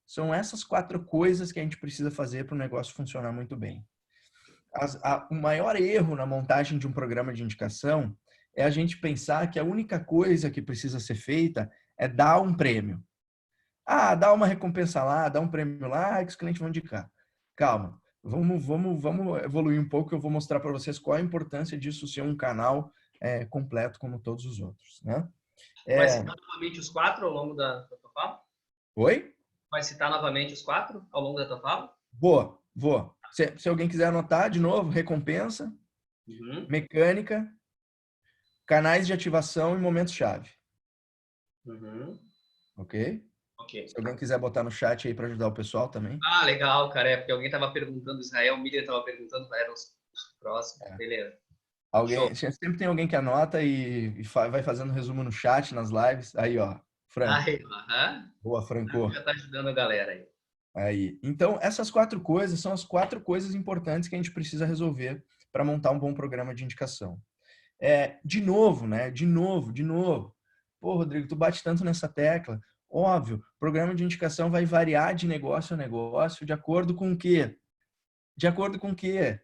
São essas 4 coisas que a gente precisa fazer para o negócio funcionar muito bem. O maior erro na montagem de um programa de indicação é a gente pensar que a única coisa que precisa ser feita é dar um prêmio. Dá uma recompensa lá, dá um prêmio lá, que os clientes vão indicar. Calma. Vamos evoluir um pouco, eu vou mostrar para vocês qual a importância disso ser um canal completo como todos os outros, né? Vai citar novamente os 4 ao longo da tua fala? Oi? Vai citar novamente os 4 ao longo da tua fala? Vou. Se alguém quiser anotar, de novo, recompensa, Uhum. mecânica, canais de ativação e momentos-chave. Uhum. Ok? Ok. Se alguém quiser botar no chat aí para ajudar o pessoal também. Ah, legal, cara. É porque alguém estava perguntando, Israel Miller estava perguntando quais eram os próximos. É. Beleza. Show. Sempre tem alguém que anota e vai fazendo resumo no chat, nas lives. Aí, ó, Franco. Aí, aham. Boa, Franco. Já tá ajudando a galera aí. Aí. Então, essas 4 coisas são as 4 coisas importantes que a gente precisa resolver para montar um bom programa de indicação. De novo, né? De novo. Pô, Rodrigo, tu bate tanto nessa tecla. Óbvio, programa de indicação vai variar de negócio a negócio, de acordo com o quê? De acordo com o quê?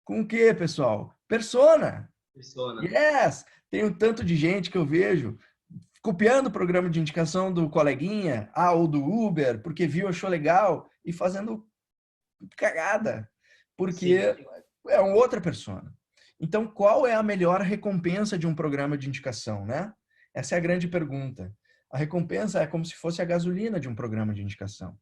Com o quê, pessoal? Persona. Persona. Yes! Tem um tanto de gente que eu vejo copiando o programa de indicação do coleguinha, ou do Uber, porque viu, achou legal, e fazendo cagada, Sim. porque é uma outra persona. Então, qual é a melhor recompensa de um programa de indicação, né? Essa é a grande pergunta. A recompensa é como se fosse a gasolina de um programa de indicação.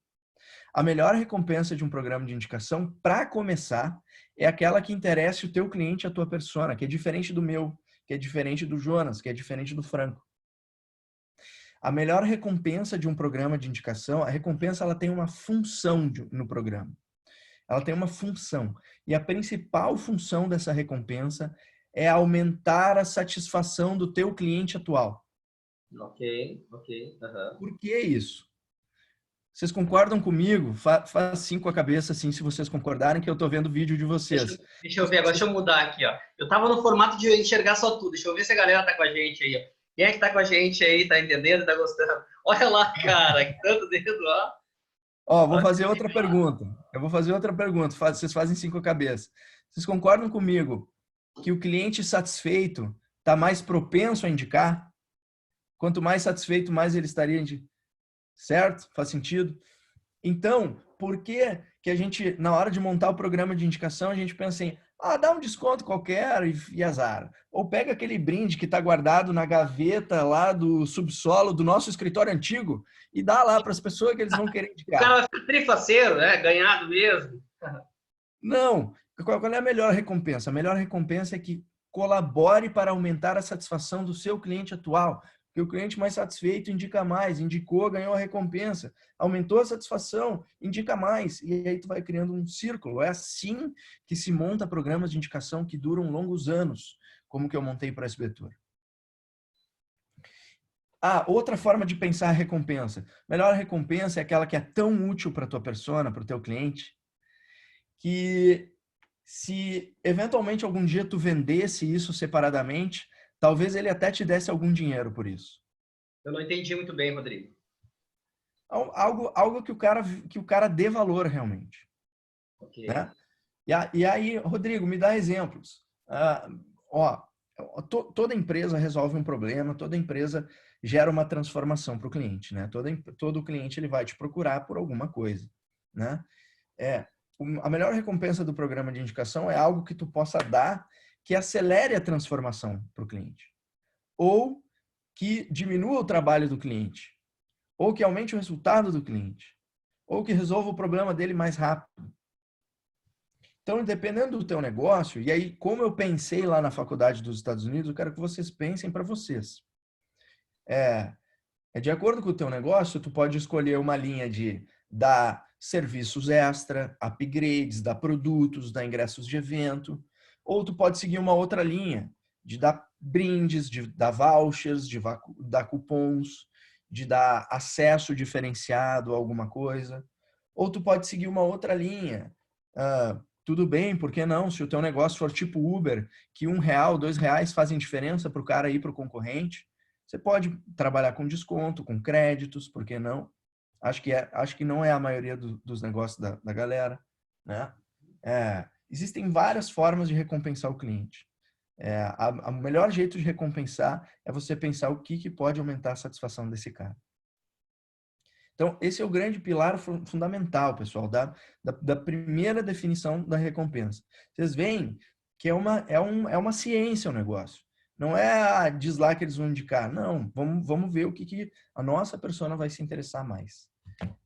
A melhor recompensa de um programa de indicação, para começar, é aquela que interessa o teu cliente, a tua persona, que é diferente do meu, que é diferente do Jonas, que é diferente do Franco. A melhor recompensa de um programa de indicação, a recompensa ela tem uma função no programa. Ela tem uma função. E a principal função dessa recompensa é aumentar a satisfação do teu cliente atual. Ok. Uhum. Por que isso? Vocês concordam comigo? Faz 5 a cabeça assim, se vocês concordarem, que eu estou vendo o vídeo de vocês. Deixa eu ver agora, deixa eu mudar aqui, ó. Eu tava no formato de enxergar só tudo. Deixa eu ver se a galera tá com a gente aí, ó. Quem é que tá com a gente aí, tá entendendo, tá gostando? Olha lá, cara, que tanto dedo, ó. Ó, vou Olha fazer outra pergunta. Eu vou fazer outra pergunta. Vocês fazem 5 a cabeça. Vocês concordam comigo que o cliente satisfeito está mais propenso a indicar? Quanto mais satisfeito, mais ele estaria certo? Faz sentido? Então, por que que a gente, na hora de montar o programa de indicação, a gente pensa assim, dá um desconto qualquer e azar. Ou pega aquele brinde que está guardado na gaveta lá do subsolo do nosso escritório antigo e dá lá para as pessoas que eles vão querer O cara indicar. vai ficar trifaceiro, né? Ganhado mesmo. Não. Qual é a melhor recompensa? A melhor recompensa é que colabore para aumentar a satisfação do seu cliente atual. Porque o cliente mais satisfeito indica mais, indicou, ganhou a recompensa, aumentou a satisfação, indica mais. E aí tu vai criando um círculo. É assim que se monta programas de indicação que duram longos anos, como que eu montei para a SB Tour. Outra forma de pensar a recompensa. Melhor recompensa é aquela que é tão útil para a tua persona, para o teu cliente, que se eventualmente algum dia tu vendesse isso separadamente, talvez ele até te desse algum dinheiro por isso. Eu não entendi muito bem, Rodrigo. Algo que o cara dê valor realmente. Ok. Né? E aí, Rodrigo, me dá exemplos. Toda empresa resolve um problema, toda empresa gera uma transformação para o cliente. Né? Todo cliente ele vai te procurar por alguma coisa. Né? A melhor recompensa do programa de indicação é algo que tu possa dar que acelere a transformação para o cliente. Ou que diminua o trabalho do cliente. Ou que aumente o resultado do cliente. Ou que resolva o problema dele mais rápido. Então, dependendo do teu negócio, e aí, como eu pensei lá na faculdade dos Estados Unidos, eu quero que vocês pensem para vocês. De acordo com o teu negócio, tu pode escolher uma linha de dar serviços extra, upgrades, dar produtos, dar ingressos de evento, ou tu pode seguir uma outra linha de dar brindes, de dar vouchers, de dar cupons, de dar acesso diferenciado a alguma coisa, ou tu pode seguir uma outra linha. Tudo bem, por que não? Se o teu negócio for tipo Uber, que R$1, R$2 fazem diferença para o cara ir para o concorrente, você pode trabalhar com desconto, com créditos, por que não? Acho que não é a maioria dos negócios da galera, né? Existem várias formas de recompensar o cliente. O melhor jeito de recompensar é você pensar o que pode aumentar a satisfação desse cara. Então, esse é o grande pilar fundamental, pessoal, da primeira definição da recompensa. Vocês veem que é uma ciência o negócio. Não é diz lá que eles vão indicar. Não, vamos ver o que a nossa persona vai se interessar mais.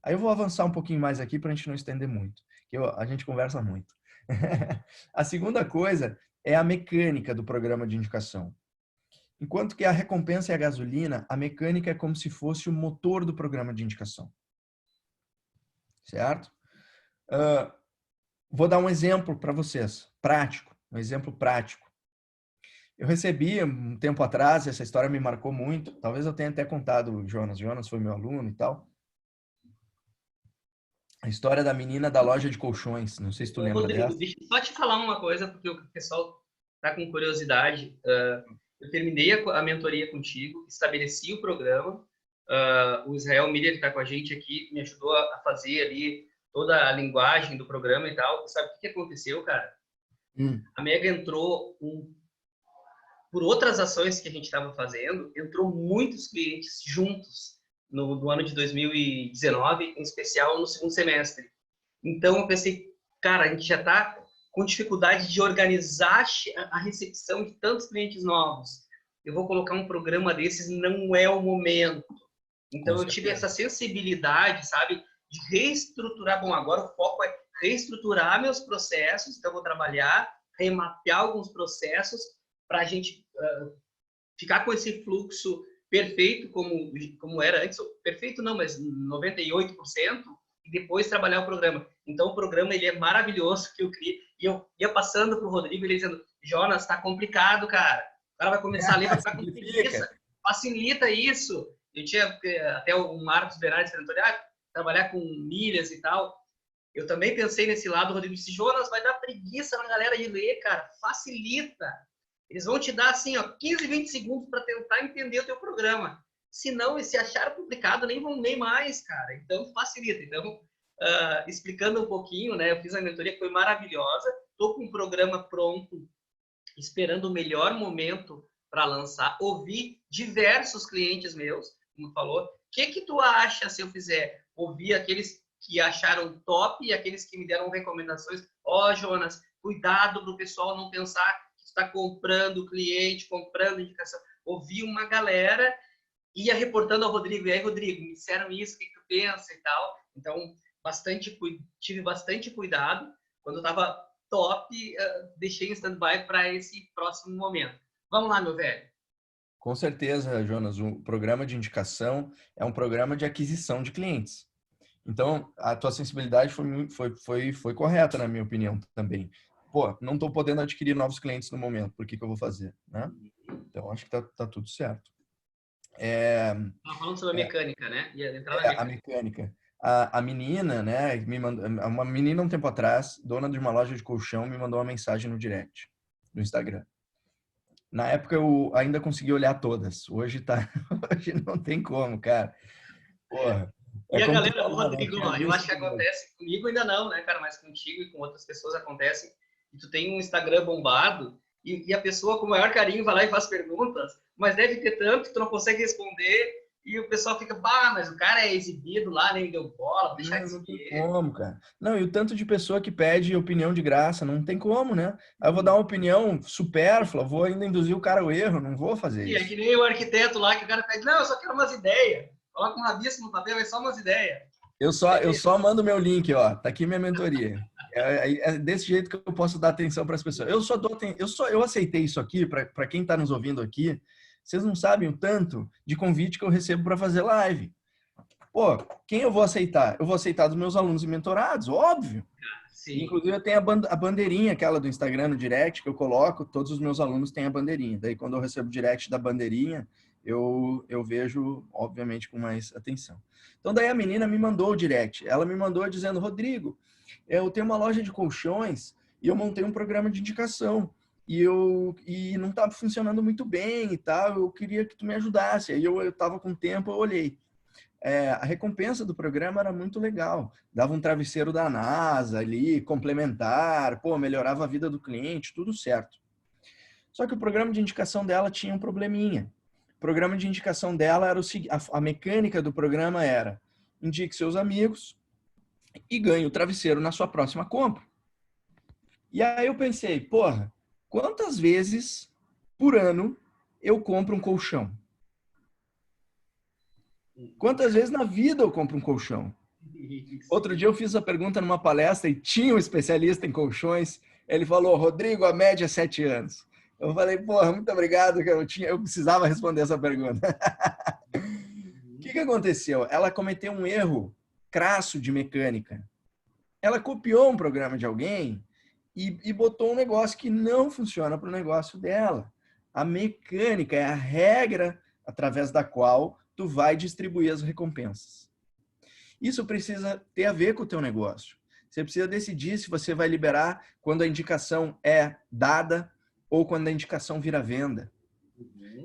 Aí eu vou avançar um pouquinho mais aqui para a gente não estender muito, que a gente conversa muito. A segunda coisa é a mecânica do programa de indicação. Enquanto que a recompensa é a gasolina, a mecânica é como se fosse o motor do programa de indicação. Certo? Vou dar um exemplo para vocês, prático, um exemplo prático. Eu recebi um tempo atrás, essa história me marcou muito, talvez eu tenha até contado o Jonas. Jonas foi meu aluno e tal. A história da menina da loja de colchões, não sei se tu lembra Rodrigo, dessa. deixa eu só te falar uma coisa, porque o pessoal está com curiosidade. Eu terminei a mentoria contigo, estabeleci o programa. O Israel Miller, que está com a gente aqui, me ajudou a fazer ali toda a linguagem do programa e tal. Sabe o que aconteceu, cara? A Mega entrou por outras ações que a gente estava fazendo, entrou muitos clientes juntos no ano de 2019, em especial no segundo semestre. Então eu pensei, cara, a gente já está com dificuldade de organizar a recepção de tantos clientes novos. Eu vou colocar um programa desses, não é o momento. Então eu tive essa sensibilidade, sabe, de reestruturar. Bom, agora o foco é reestruturar meus processos, então eu vou trabalhar, remapear alguns processos para a gente ficar com esse fluxo perfeito como era antes. Perfeito não, mas 98%, e depois trabalhar o programa. Então o programa ele é maravilhoso que eu criei, e eu ia passando para o Rodrigo, ele dizendo, Jonas, está complicado, cara. O cara vai começar a ler, vai ficar com preguiça. Facilita isso. Eu tinha até o Marcos Bernardes falando, trabalhar com milhas e tal. Eu também pensei nesse lado, o Rodrigo disse, Jonas, vai dar preguiça na galera de ler, cara. Facilita. Eles vão te dar, assim, 15, 20 segundos para tentar entender o teu programa. Se não, e se achar complicado, nem vão ler mais, cara. Então, facilita. Então, explicando um pouquinho, né? Eu fiz a mentoria que foi maravilhosa. Estou com um programa pronto, esperando o melhor momento para lançar. Ouvi diversos clientes meus, como falou. O que tu acha se eu fizer? Ouvi aqueles que acharam top e aqueles que me deram recomendações. Jonas, cuidado para o pessoal não pensar está comprando cliente, comprando indicação. Ouvi uma galera, ia reportando ao Rodrigo, e aí, Rodrigo, me disseram isso, o que tu pensa e tal. Então, tive bastante cuidado. Quando eu estava top, deixei em stand-by para esse próximo momento. Vamos lá, meu velho. Com certeza, Jonas, o programa de indicação é um programa de aquisição de clientes. Então, a tua sensibilidade foi correta, na minha opinião, também. Pô, não estou podendo adquirir novos clientes no momento, por que eu vou fazer, né? Então, acho que tá tudo certo. Falando sobre a mecânica, né? Ia entrar na mecânica. A mecânica. A menina, né, uma menina um tempo atrás, dona de uma loja de colchão, me mandou uma mensagem no direct, no Instagram. Na época eu ainda consegui olhar todas. Hoje hoje não tem como, cara. Porra. E a galera, falou, Rodrigo, eu acho que acontece comigo ainda não, né, cara? Mas contigo e com outras pessoas acontece. E tu tem um Instagram bombado e a pessoa com o maior carinho vai lá e faz perguntas, mas deve ter tanto que tu não consegue responder e o pessoal fica, mas o cara é exibido lá, nem deu bola, deixa de seguir. Não tem como, cara. Não, e o tanto de pessoa que pede opinião de graça, não tem como, né? Aí eu vou dar uma opinião supérflua, vou ainda induzir o cara ao erro, não vou fazer isso. É que nem o arquiteto lá, que o cara pede, não, eu só quero umas ideias. Coloca um rabisco no papel, é só umas ideias. Eu só mando meu link, ó. Tá aqui minha mentoria. É desse jeito que eu posso dar atenção para as pessoas. Eu aceitei isso aqui para quem está nos ouvindo aqui. Vocês não sabem o tanto de convite que eu recebo para fazer live. Pô, quem eu vou aceitar? Eu vou aceitar dos meus alunos e mentorados, óbvio. Sim. Inclusive eu tenho a bandeirinha, aquela do Instagram no direct que eu coloco. Todos os meus alunos têm a bandeirinha. Daí quando eu recebo o direct da bandeirinha, eu vejo, obviamente, com mais atenção. Então, daí a menina me mandou o direct. Ela me mandou dizendo, Rodrigo, eu tenho uma loja de colchões e eu montei um programa de indicação. E não estava funcionando muito bem e tal. Eu queria que tu me ajudasse. Aí eu estava com tempo, eu olhei. A recompensa do programa era muito legal. Dava um travesseiro da NASA ali, complementar, melhorava a vida do cliente, tudo certo. Só que o programa de indicação dela tinha um probleminha. O programa de indicação dela era a mecânica do programa era, indique seus amigos e ganhe o travesseiro na sua próxima compra. E aí eu pensei, porra, quantas vezes por ano eu compro um colchão? Quantas vezes na vida eu compro um colchão? Outro dia eu fiz a pergunta numa palestra e tinha um especialista em colchões. Ele falou, Rodrigo, a média é 7 anos. Eu falei, porra, muito obrigado, que eu precisava responder essa pergunta. O que aconteceu? Ela cometeu um erro crasso de mecânica. Ela copiou um programa de alguém e botou um negócio que não funciona para o negócio dela. A mecânica é a regra através da qual tu vai distribuir as recompensas. Isso precisa ter a ver com o teu negócio. Você precisa decidir se você vai liberar quando a indicação é dada ou quando a indicação vira venda.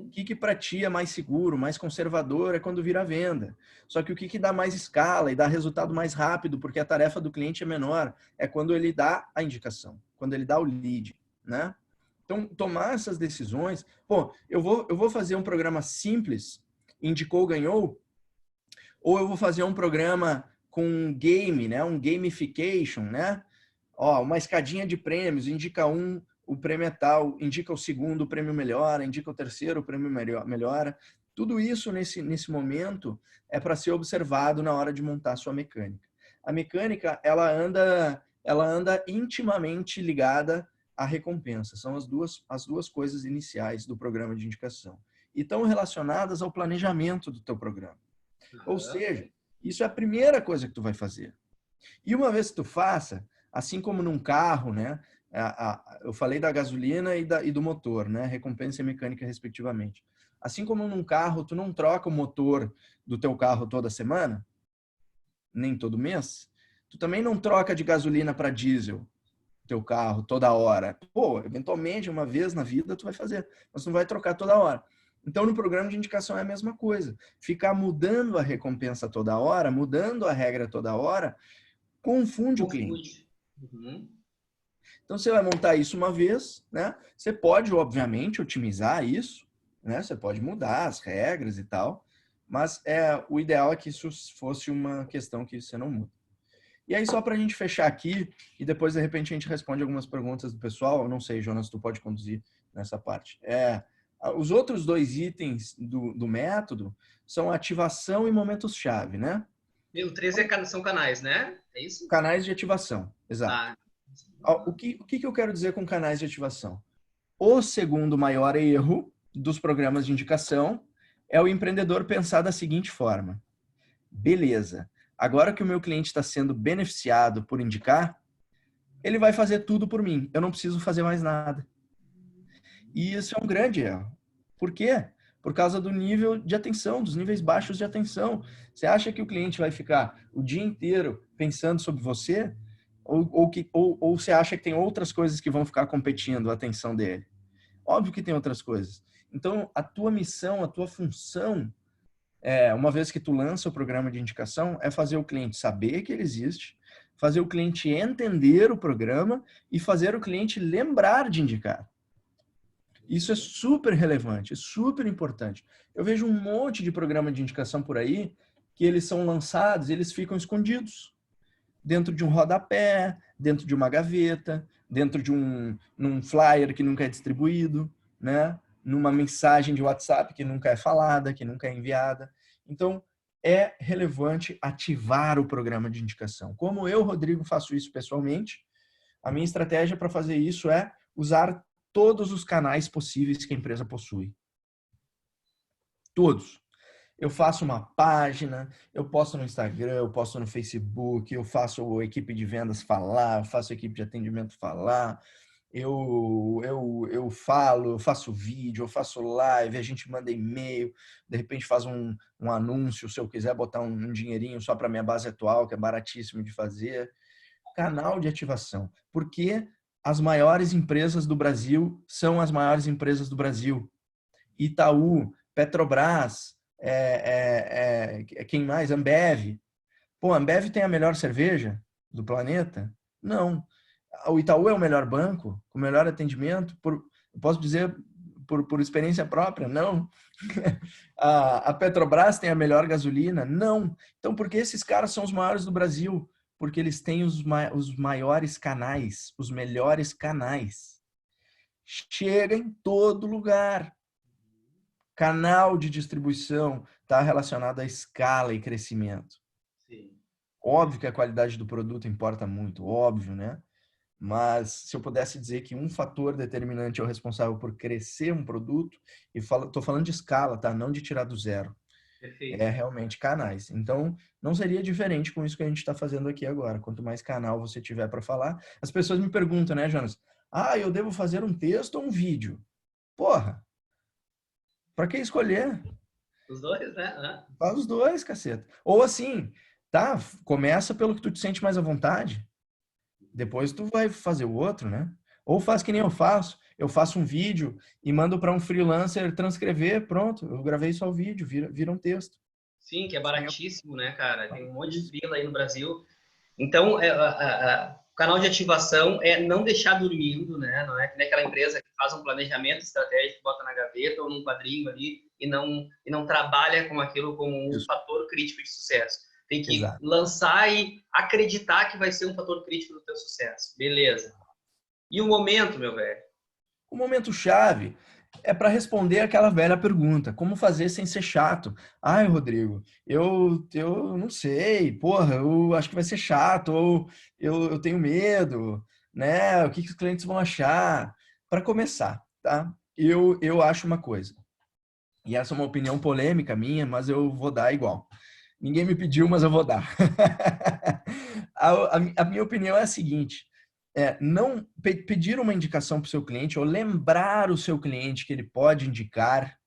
O que para ti é mais seguro, mais conservador é quando vira venda. Só que o que dá mais escala e dá resultado mais rápido, porque a tarefa do cliente é menor, é quando ele dá a indicação, quando ele dá o lead, né? Então, tomar essas decisões... Pô, eu vou fazer um programa simples, indicou, ganhou, ou eu vou fazer um programa com game, né? Um gamification, né? Ó, uma escadinha de prêmios, indica um, o prêmio é tal, indica o segundo, o prêmio melhora, indica o terceiro, o prêmio melhora. Tudo isso nesse momento é para ser observado na hora de montar a sua mecânica. A mecânica, ela anda intimamente ligada à recompensa. São as duas coisas iniciais do programa de indicação. E estão relacionadas ao planejamento do teu programa. Ou seja, isso é a primeira coisa que tu vai fazer. E uma vez que tu faça, assim como num carro, né? Eu falei da gasolina e do motor, né? Recompensa e mecânica, respectivamente. Assim como num carro, tu não troca o motor do teu carro toda semana, nem todo mês, tu também não troca de gasolina para diesel teu carro toda hora. Pô, eventualmente, uma vez na vida, tu vai fazer, mas tu não vai trocar toda hora. Então, no programa de indicação é a mesma coisa. Ficar mudando a recompensa toda hora, mudando a regra toda hora, confunde o cliente. Então, você vai montar isso uma vez, né? Você pode, obviamente, otimizar isso, né? Você pode mudar as regras e tal, mas o ideal é que isso fosse uma questão que você não muda. E aí, só para a gente fechar aqui, e depois, de repente, a gente responde algumas perguntas do pessoal. Eu não sei, Jonas, tu pode conduzir nessa parte. Os outros 2 itens do método são ativação e momentos-chave, né? E o 13 são canais, né? É isso? Canais de ativação, exato. O que eu quero dizer com canais de ativação? O segundo maior erro dos programas de indicação é o empreendedor pensar da seguinte forma. Beleza, agora que o meu cliente está sendo beneficiado por indicar, ele vai fazer tudo por mim. Eu não preciso fazer mais nada. E isso é um grande erro. Por quê? Por causa do nível de atenção, dos níveis baixos de atenção. Você acha que o cliente vai ficar o dia inteiro pensando sobre você? Ou você acha que tem outras coisas que vão ficar competindo a atenção dele? Óbvio que tem outras coisas. Então, a tua missão, a tua função, uma vez que tu lança o programa de indicação, é fazer o cliente saber que ele existe, fazer o cliente entender o programa e fazer o cliente lembrar de indicar. Isso é super relevante, é super importante. Eu vejo um monte de programa de indicação por aí que eles são lançados e eles ficam escondidos dentro de um rodapé, dentro de uma gaveta, dentro de num flyer que nunca é distribuído, né? Numa mensagem de WhatsApp que nunca é falada, que nunca é enviada. Então, é relevante ativar o programa de indicação. Como eu, Rodrigo, faço isso pessoalmente, a minha estratégia para fazer isso é usar todos os canais possíveis que a empresa possui. Todos. Eu faço uma página, eu posto no Instagram, eu posto no Facebook, eu faço a equipe de vendas falar, eu faço a equipe de atendimento falar, eu falo, eu faço vídeo, eu faço live, a gente manda e-mail, de repente faz um anúncio, se eu quiser botar um dinheirinho só para minha base atual, que é baratíssimo de fazer. Canal de ativação. Porque as maiores empresas do Brasil são as maiores empresas do Brasil. Itaú, Petrobras, quem mais? Ambev. Pô, a Ambev tem a melhor cerveja do planeta? Não. O Itaú é o melhor banco, com o melhor atendimento. Eu posso dizer por experiência própria? Não. A Petrobras tem a melhor gasolina? Não. Então, por que esses caras são os maiores do Brasil? Porque eles têm os maiores canais, os melhores canais. Chega em todo lugar. Canal de distribuição está relacionado à escala e crescimento. Sim. Óbvio que a qualidade do produto importa muito, óbvio, né? Mas se eu pudesse dizer que um fator determinante é o responsável por crescer um produto, e estou falando de escala, tá? Não de tirar do zero. Perfeito. É realmente canais. Então, não seria diferente com isso que a gente está fazendo aqui agora. Quanto mais canal você tiver para falar, as pessoas me perguntam, né, Jonas? Ah, eu devo fazer um texto ou um vídeo? Porra, para que escolher? Os dois, né? Faz os dois, caceta. Ou assim, tá? Começa pelo que tu te sente mais à vontade. Depois tu vai fazer o outro, né? Ou faz que nem eu faço. Eu faço um vídeo e mando para um freelancer transcrever, pronto. Eu gravei só o vídeo, vira um texto. Sim, que é baratíssimo, né, cara? Tem um monte de Isso. freela aí no Brasil. Então, o canal de ativação é não deixar dormindo, né? Não é que nem aquela empresa que faz um planejamento estratégico, bota na gaveta ou num quadrinho ali e não trabalha com aquilo como um Isso. fator crítico de sucesso. Tem que Exato. lançar e acreditar que vai ser um fator crítico do teu sucesso. Beleza. E o momento, meu velho? O momento chave é para responder aquela velha pergunta: como fazer sem ser chato? Ai, Rodrigo, eu não sei, porra, eu acho que vai ser chato, ou eu tenho medo, né? O que os clientes vão achar? Para começar, tá? Eu acho uma coisa, e essa é uma opinião polêmica minha, mas eu vou dar igual. Ninguém me pediu, mas eu vou dar. A minha opinião é a seguinte: não pedir uma indicação para o seu cliente ou lembrar o seu cliente que ele pode indicar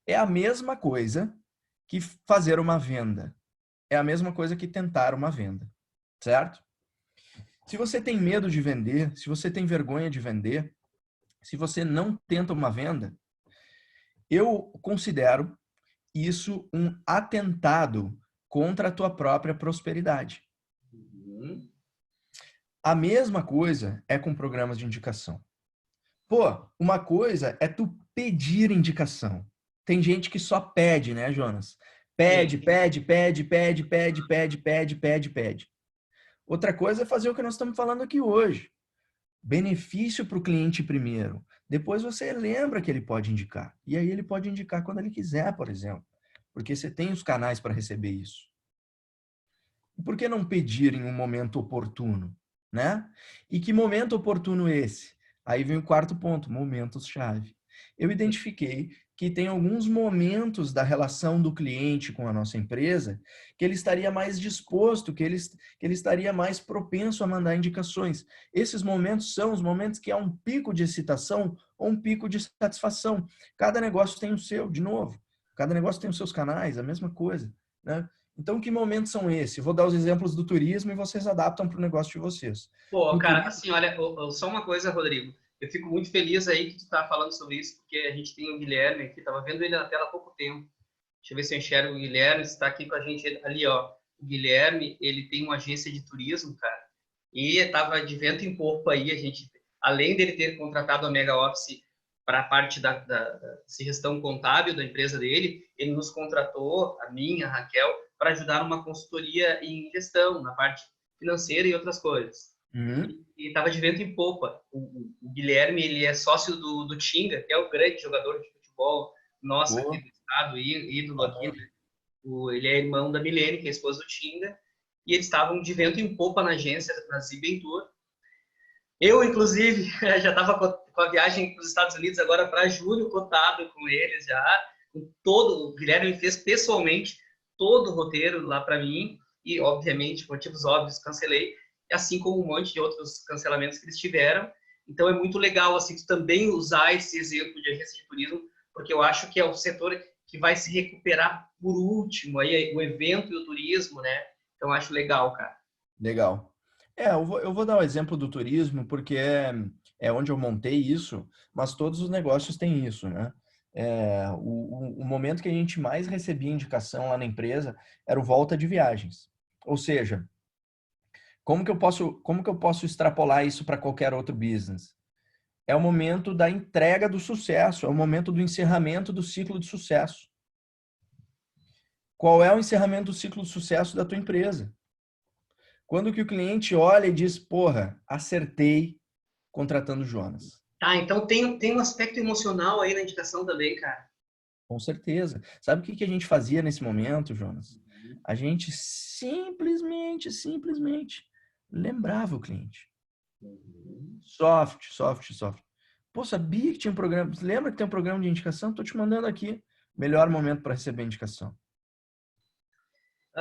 é a mesma coisa que fazer uma venda. É a mesma coisa que tentar uma venda, certo? Se você tem medo de vender, se você tem vergonha de vender, se você não tenta uma venda, eu considero isso um atentado contra a tua própria prosperidade. Uhum. A mesma coisa é com programas de indicação. Pô, uma coisa é tu pedir indicação. Tem gente que só pede, né, Jonas? Pede, Sim. pede, pede, pede, pede, pede, pede, pede, pede. Outra coisa é fazer o que nós estamos falando aqui hoje. Benefício para o cliente primeiro. Depois você lembra que ele pode indicar. E aí ele pode indicar quando ele quiser, por exemplo. Porque você tem os canais para receber isso. E por que não pedir em um momento oportuno, né? E que momento oportuno esse? Aí vem o quarto ponto, momentos-chave. Eu identifiquei que tem alguns momentos da relação do cliente com a nossa empresa que ele estaria mais disposto, que ele estaria mais propenso a mandar indicações. Esses momentos são os momentos que há um pico de excitação ou um pico de satisfação. Cada negócio tem o seu, de novo. Cada negócio tem os seus canais, a mesma coisa, né? Então, que momentos são esses? Vou dar os exemplos do turismo e vocês adaptam para o negócio de vocês. Pô, No cara, turismo, assim, olha, só uma coisa, Rodrigo. Eu fico muito feliz aí que tu tá falando sobre isso, porque a gente tem o Guilherme aqui, tava vendo ele na tela há pouco tempo. Deixa eu ver se eu enxergo o Guilherme, está aqui com a gente ali, ó. O Guilherme, ele tem uma agência de turismo, cara, e estava de vento em popa aí, a gente, além dele ter contratado a Mega Office para a parte da gestão contábil da empresa dele, ele nos contratou, a minha, a Raquel, para ajudar numa consultoria em gestão, na parte financeira e outras coisas. uhum, E estava de vento em popa. O Guilherme, ele é sócio do Tinga, que é o grande jogador de futebol nosso aqui boa, do estado, ídolo aqui, né? famoso. Ele é irmão da Milene, que é a esposa do Tinga, e eles estavam de vento em popa na agência, na Zibentour. Eu, inclusive, já estava com a viagem para os Estados Unidos agora para julho, cotado com eles já. Com todo, o Guilherme fez pessoalmente todo o roteiro lá para mim, e, obviamente, por motivos óbvios, cancelei, assim como um monte de outros cancelamentos que eles tiveram. Então, é muito legal assim, também usar esse exemplo de agência de turismo, porque eu acho que é o setor que vai se recuperar por último, aí, o evento e o turismo, né? Então, acho legal, cara. Legal. Eu vou dar o exemplo do turismo porque é onde eu montei isso, mas todos os negócios têm isso, né? O momento que a gente mais recebia indicação lá na empresa era o volta de viagens. Ou seja, como que eu posso extrapolar isso para qualquer outro business? é o momento da entrega do sucesso, é o momento do encerramento do ciclo de sucesso. Qual é o encerramento do ciclo de sucesso da tua empresa? Quando que o cliente olha e diz, porra, acertei contratando o Jonas. Tá, então tem um aspecto emocional aí na indicação também, cara. Com certeza. Sabe o que a gente fazia nesse momento, Jonas? A gente simplesmente lembrava o cliente. Soft. Pô, sabia que tinha um programa? Lembra que tem um programa de indicação? Tô te mandando aqui. Melhor momento para receber indicação.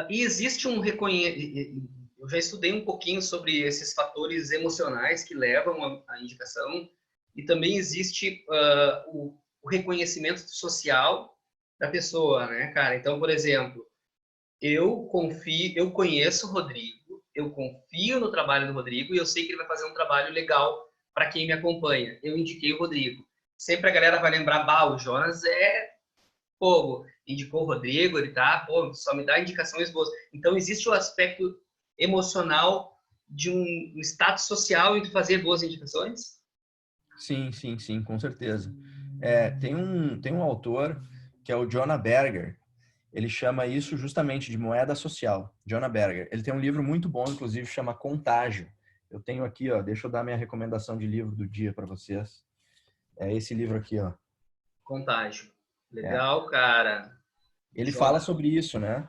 E existe um reconhecimento. Eu já estudei um pouquinho sobre esses fatores emocionais que levam à indicação. E também existe o reconhecimento social da pessoa, né, cara? Então, por exemplo, eu conheço o Rodrigo, eu confio no trabalho do Rodrigo e eu sei que ele vai fazer um trabalho legal para quem me acompanha. Eu indiquei o Rodrigo. Sempre a galera vai lembrar, bah, o Jonas fogo, indicou o Rodrigo, ele tá, pô, só me dá indicações boas. Então, existe o aspecto emocional de um status social em tu fazer boas indicações? Sim, com certeza. Tem um autor que é o Jonah Berger. Ele chama isso justamente de moeda social. Jonah Berger. Ele tem um livro muito bom, inclusive, chama Contágio. Eu tenho aqui, ó, deixa eu dar minha recomendação de livro do dia para vocês. É esse livro aqui, ó. Contágio. É. Legal, cara. Ele fala Joga. sobre isso, né?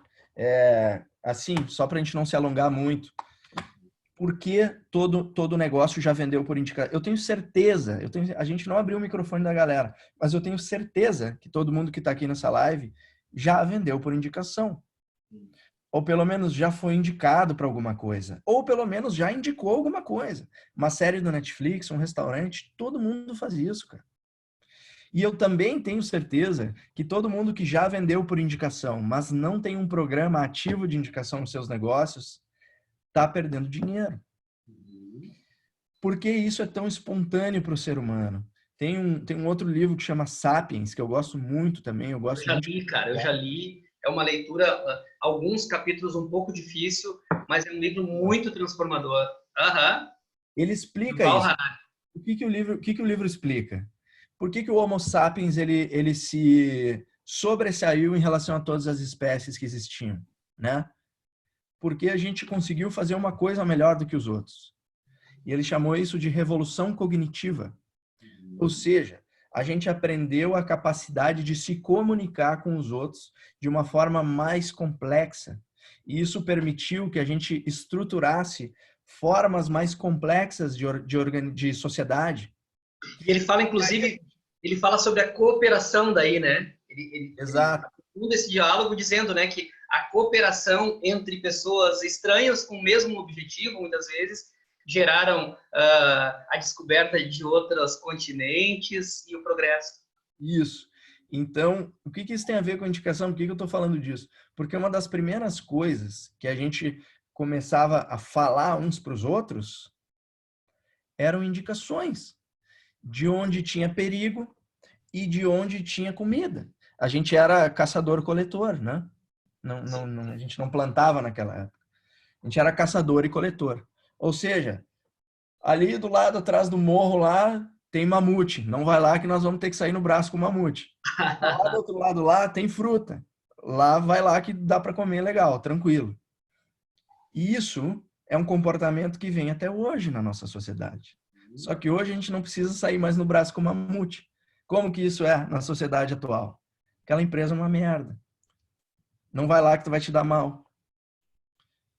Assim, só para a gente não se alongar muito, por que todo negócio já vendeu por indicação? Eu tenho certeza, a gente não abriu o microfone da galera, mas eu tenho certeza que todo mundo que está aqui nessa live já vendeu por indicação. Ou pelo menos já foi indicado para alguma coisa. Ou pelo menos já indicou alguma coisa. Uma série do Netflix, um restaurante, todo mundo faz isso, cara. E eu também tenho certeza que todo mundo que já vendeu por indicação, mas não tem um programa ativo de indicação nos seus negócios, está perdendo dinheiro. Por que isso é tão espontâneo para o ser humano? Tem um outro livro que chama Sapiens, que eu gosto muito também. Eu Eu gosto já muito. li, cara, eu já li. É uma leitura, alguns capítulos um pouco difícil, mas é um livro muito transformador. Aham. Ele explica Yuval isso. Harari. O que o livro explica? Por que o Homo sapiens ele se sobressaiu em relação a todas as espécies que existiam, né? Porque a gente conseguiu fazer uma coisa melhor do que os outros. E ele chamou isso de revolução cognitiva. Ou seja, a gente aprendeu a capacidade de se comunicar com os outros de uma forma mais complexa. E isso permitiu que a gente estruturasse formas mais complexas de sociedade. E ele fala, inclusive, ele fala sobre a cooperação daí, né? Ele Exato. muda esse diálogo dizendo, né, que a cooperação entre pessoas estranhas com o mesmo objetivo, muitas vezes, geraram a descoberta de outros continentes e o progresso. Isso. Então, o que isso tem a ver com a indicação? Por que eu estou falando disso? Porque uma das primeiras coisas que a gente começava a falar uns para os outros eram indicações de onde tinha perigo e de onde tinha comida. A gente era caçador-coletor, né? A gente não plantava naquela época. A gente era caçador e coletor. Ou seja, ali do lado atrás do morro lá tem mamute. Não vai lá que nós vamos ter que sair no braço com o mamute. Lá do outro lado lá tem fruta. Lá vai lá que dá para comer legal, tranquilo. E isso é um comportamento que vem até hoje na nossa sociedade. Só que hoje a gente não precisa sair mais no braço com o mamute. Como que isso é na sociedade atual? Aquela empresa é uma merda. Não vai lá que tu vai te dar mal.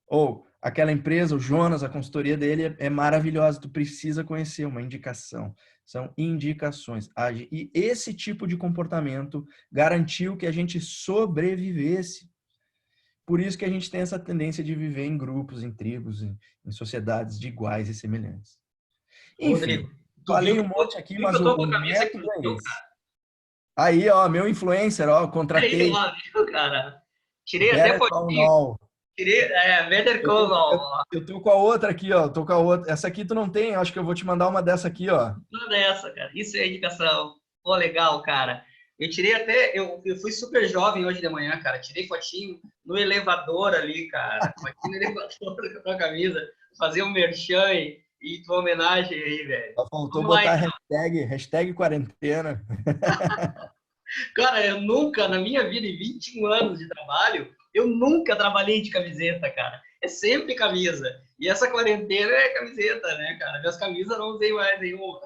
Ou aquela empresa, o Jonas, a consultoria dele é maravilhosa, tu precisa conhecer uma indicação. São indicações. E esse tipo de comportamento garantiu que a gente sobrevivesse. Por isso que a gente tem essa tendência de viver em grupos, em tribos, em sociedades de iguais e semelhantes. Enfim, Rodrigo, tu viu falei um que, monte aqui, viu que mas eu o, tô com o a camisa que método tu é deu, esse. cara? Aí, ó, meu influencer, ó, Aí, contratei ó, viu, cara? Tirei até Better Call fotinho. Saul. Tirei, Better Eu Call tô, Saul, eu, ó. eu tô com a outra aqui, ó. Tô com a outra. Essa aqui tu não tem, acho que eu vou te mandar uma dessa aqui, ó. Tudo dessa, cara. Isso é indicação. Pô, legal, cara. Eu tirei até. Eu fui super jovem hoje de manhã, cara. Tirei fotinho no elevador ali, cara. Fotinho no elevador com a camisa. Fazer um merchan em tua homenagem aí, velho. Só faltou Vamos lá, botar então. hashtag quarentena. Cara, eu nunca, na minha vida, em 21 anos de trabalho, eu nunca trabalhei de camiseta, cara. É sempre camisa. E essa quarentena é camiseta, né, cara? Minhas camisas não usei mais nenhuma.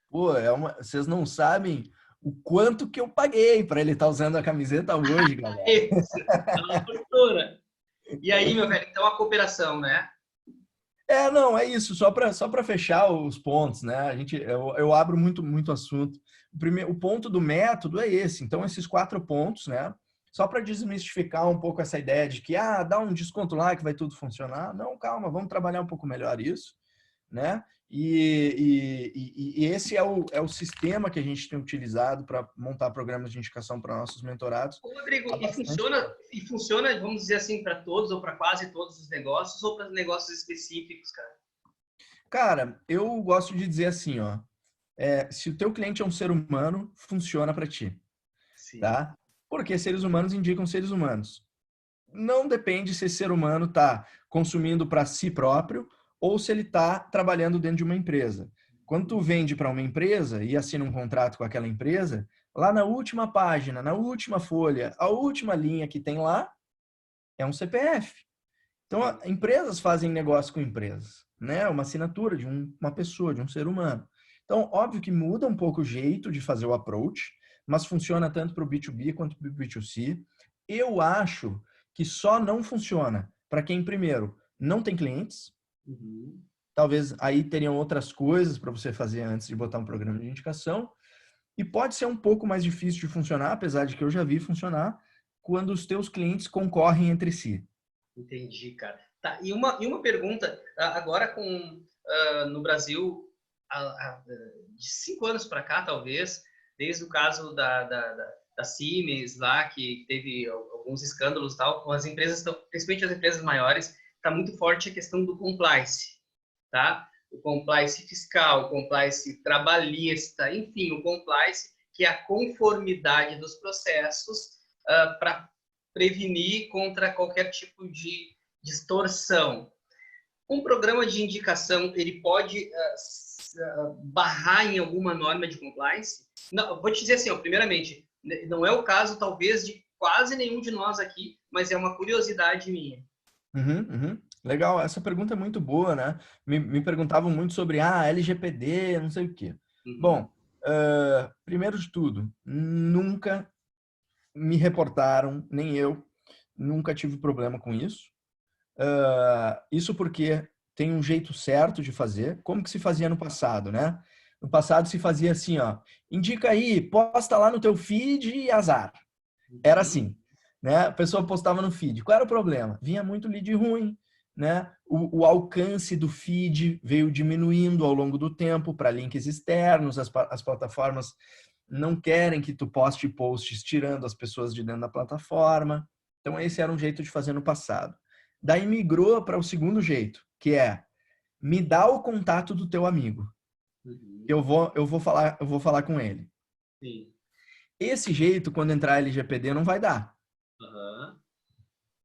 Pô, vocês não sabem o quanto que eu paguei para ele estar usando a camiseta hoje, galera. Isso, é uma fortuna. E aí, meu velho, então a cooperação, né? Não, é isso, só para fechar os pontos, né? Eu abro muito assunto. O ponto do método é esse. Então, esses 4 pontos, né? Só para desmistificar um pouco essa ideia de que, dá um desconto lá que vai tudo funcionar. Não, calma, vamos trabalhar um pouco melhor isso, né? E esse é o sistema que a gente tem utilizado para montar programas de indicação para nossos mentorados. Ô, Rodrigo, Há bastante tempo. e funciona, vamos dizer assim, para todos ou para quase todos os negócios ou para negócios específicos, cara? Cara, eu gosto de dizer assim, ó. Se o teu cliente é um ser humano, funciona para ti, Sim. tá? Porque seres humanos indicam seres humanos. Não depende se esse ser humano está consumindo para si próprio ou se ele está trabalhando dentro de uma empresa. Quando tu vende para uma empresa e assina um contrato com aquela empresa, lá na última página, na última folha, a última linha que tem lá é um CPF. Então, empresas fazem negócio com empresas, né? Uma assinatura de uma pessoa, de um ser humano. Então, óbvio que muda um pouco o jeito de fazer o approach, mas funciona tanto para o B2B quanto para o B2C. Eu acho que só não funciona para quem, primeiro, não tem clientes. Uhum. Talvez aí teriam outras coisas para você fazer antes de botar um programa de indicação. E pode ser um pouco mais difícil de funcionar, apesar de que eu já vi funcionar, quando os teus clientes concorrem entre si. Entendi, cara. Tá, e uma pergunta, agora no Brasil, de 5 anos para cá, talvez, desde o caso da Siemens lá, que teve alguns escândalos e tal, as empresas, principalmente as empresas maiores, está muito forte a questão do compliance, tá? O compliance fiscal, o compliance trabalhista, enfim, o compliance, que é a conformidade dos processos para prevenir contra qualquer tipo de distorção. Um programa de indicação, ele pode barrar em alguma norma de compliance? Não, vou te dizer assim, ó, primeiramente, não é o caso, talvez, de quase nenhum de nós aqui, mas é uma curiosidade minha. Uhum. Legal, essa pergunta é muito boa, né? Me perguntavam muito sobre LGPD, não sei o quê. Uhum. Bom, primeiro de tudo, nunca me reportaram, nem eu, nunca tive problema com isso. Isso porque tem um jeito certo de fazer, como que se fazia no passado, né? No passado se fazia assim, ó, indica aí, posta lá no teu feed e azar. Era Uhum. assim, né? A pessoa postava no feed. Qual era o problema? Vinha muito lead ruim, né? O alcance do feed veio diminuindo ao longo do tempo para links externos. As plataformas não querem que tu poste posts tirando as pessoas de dentro da plataforma. Então, esse era um jeito de fazer no passado. Daí migrou para o segundo jeito, que é me dá o contato do teu amigo. Uhum. Eu vou falar com ele. Sim. Esse jeito, quando entrar LGPD, não vai dar. Uhum.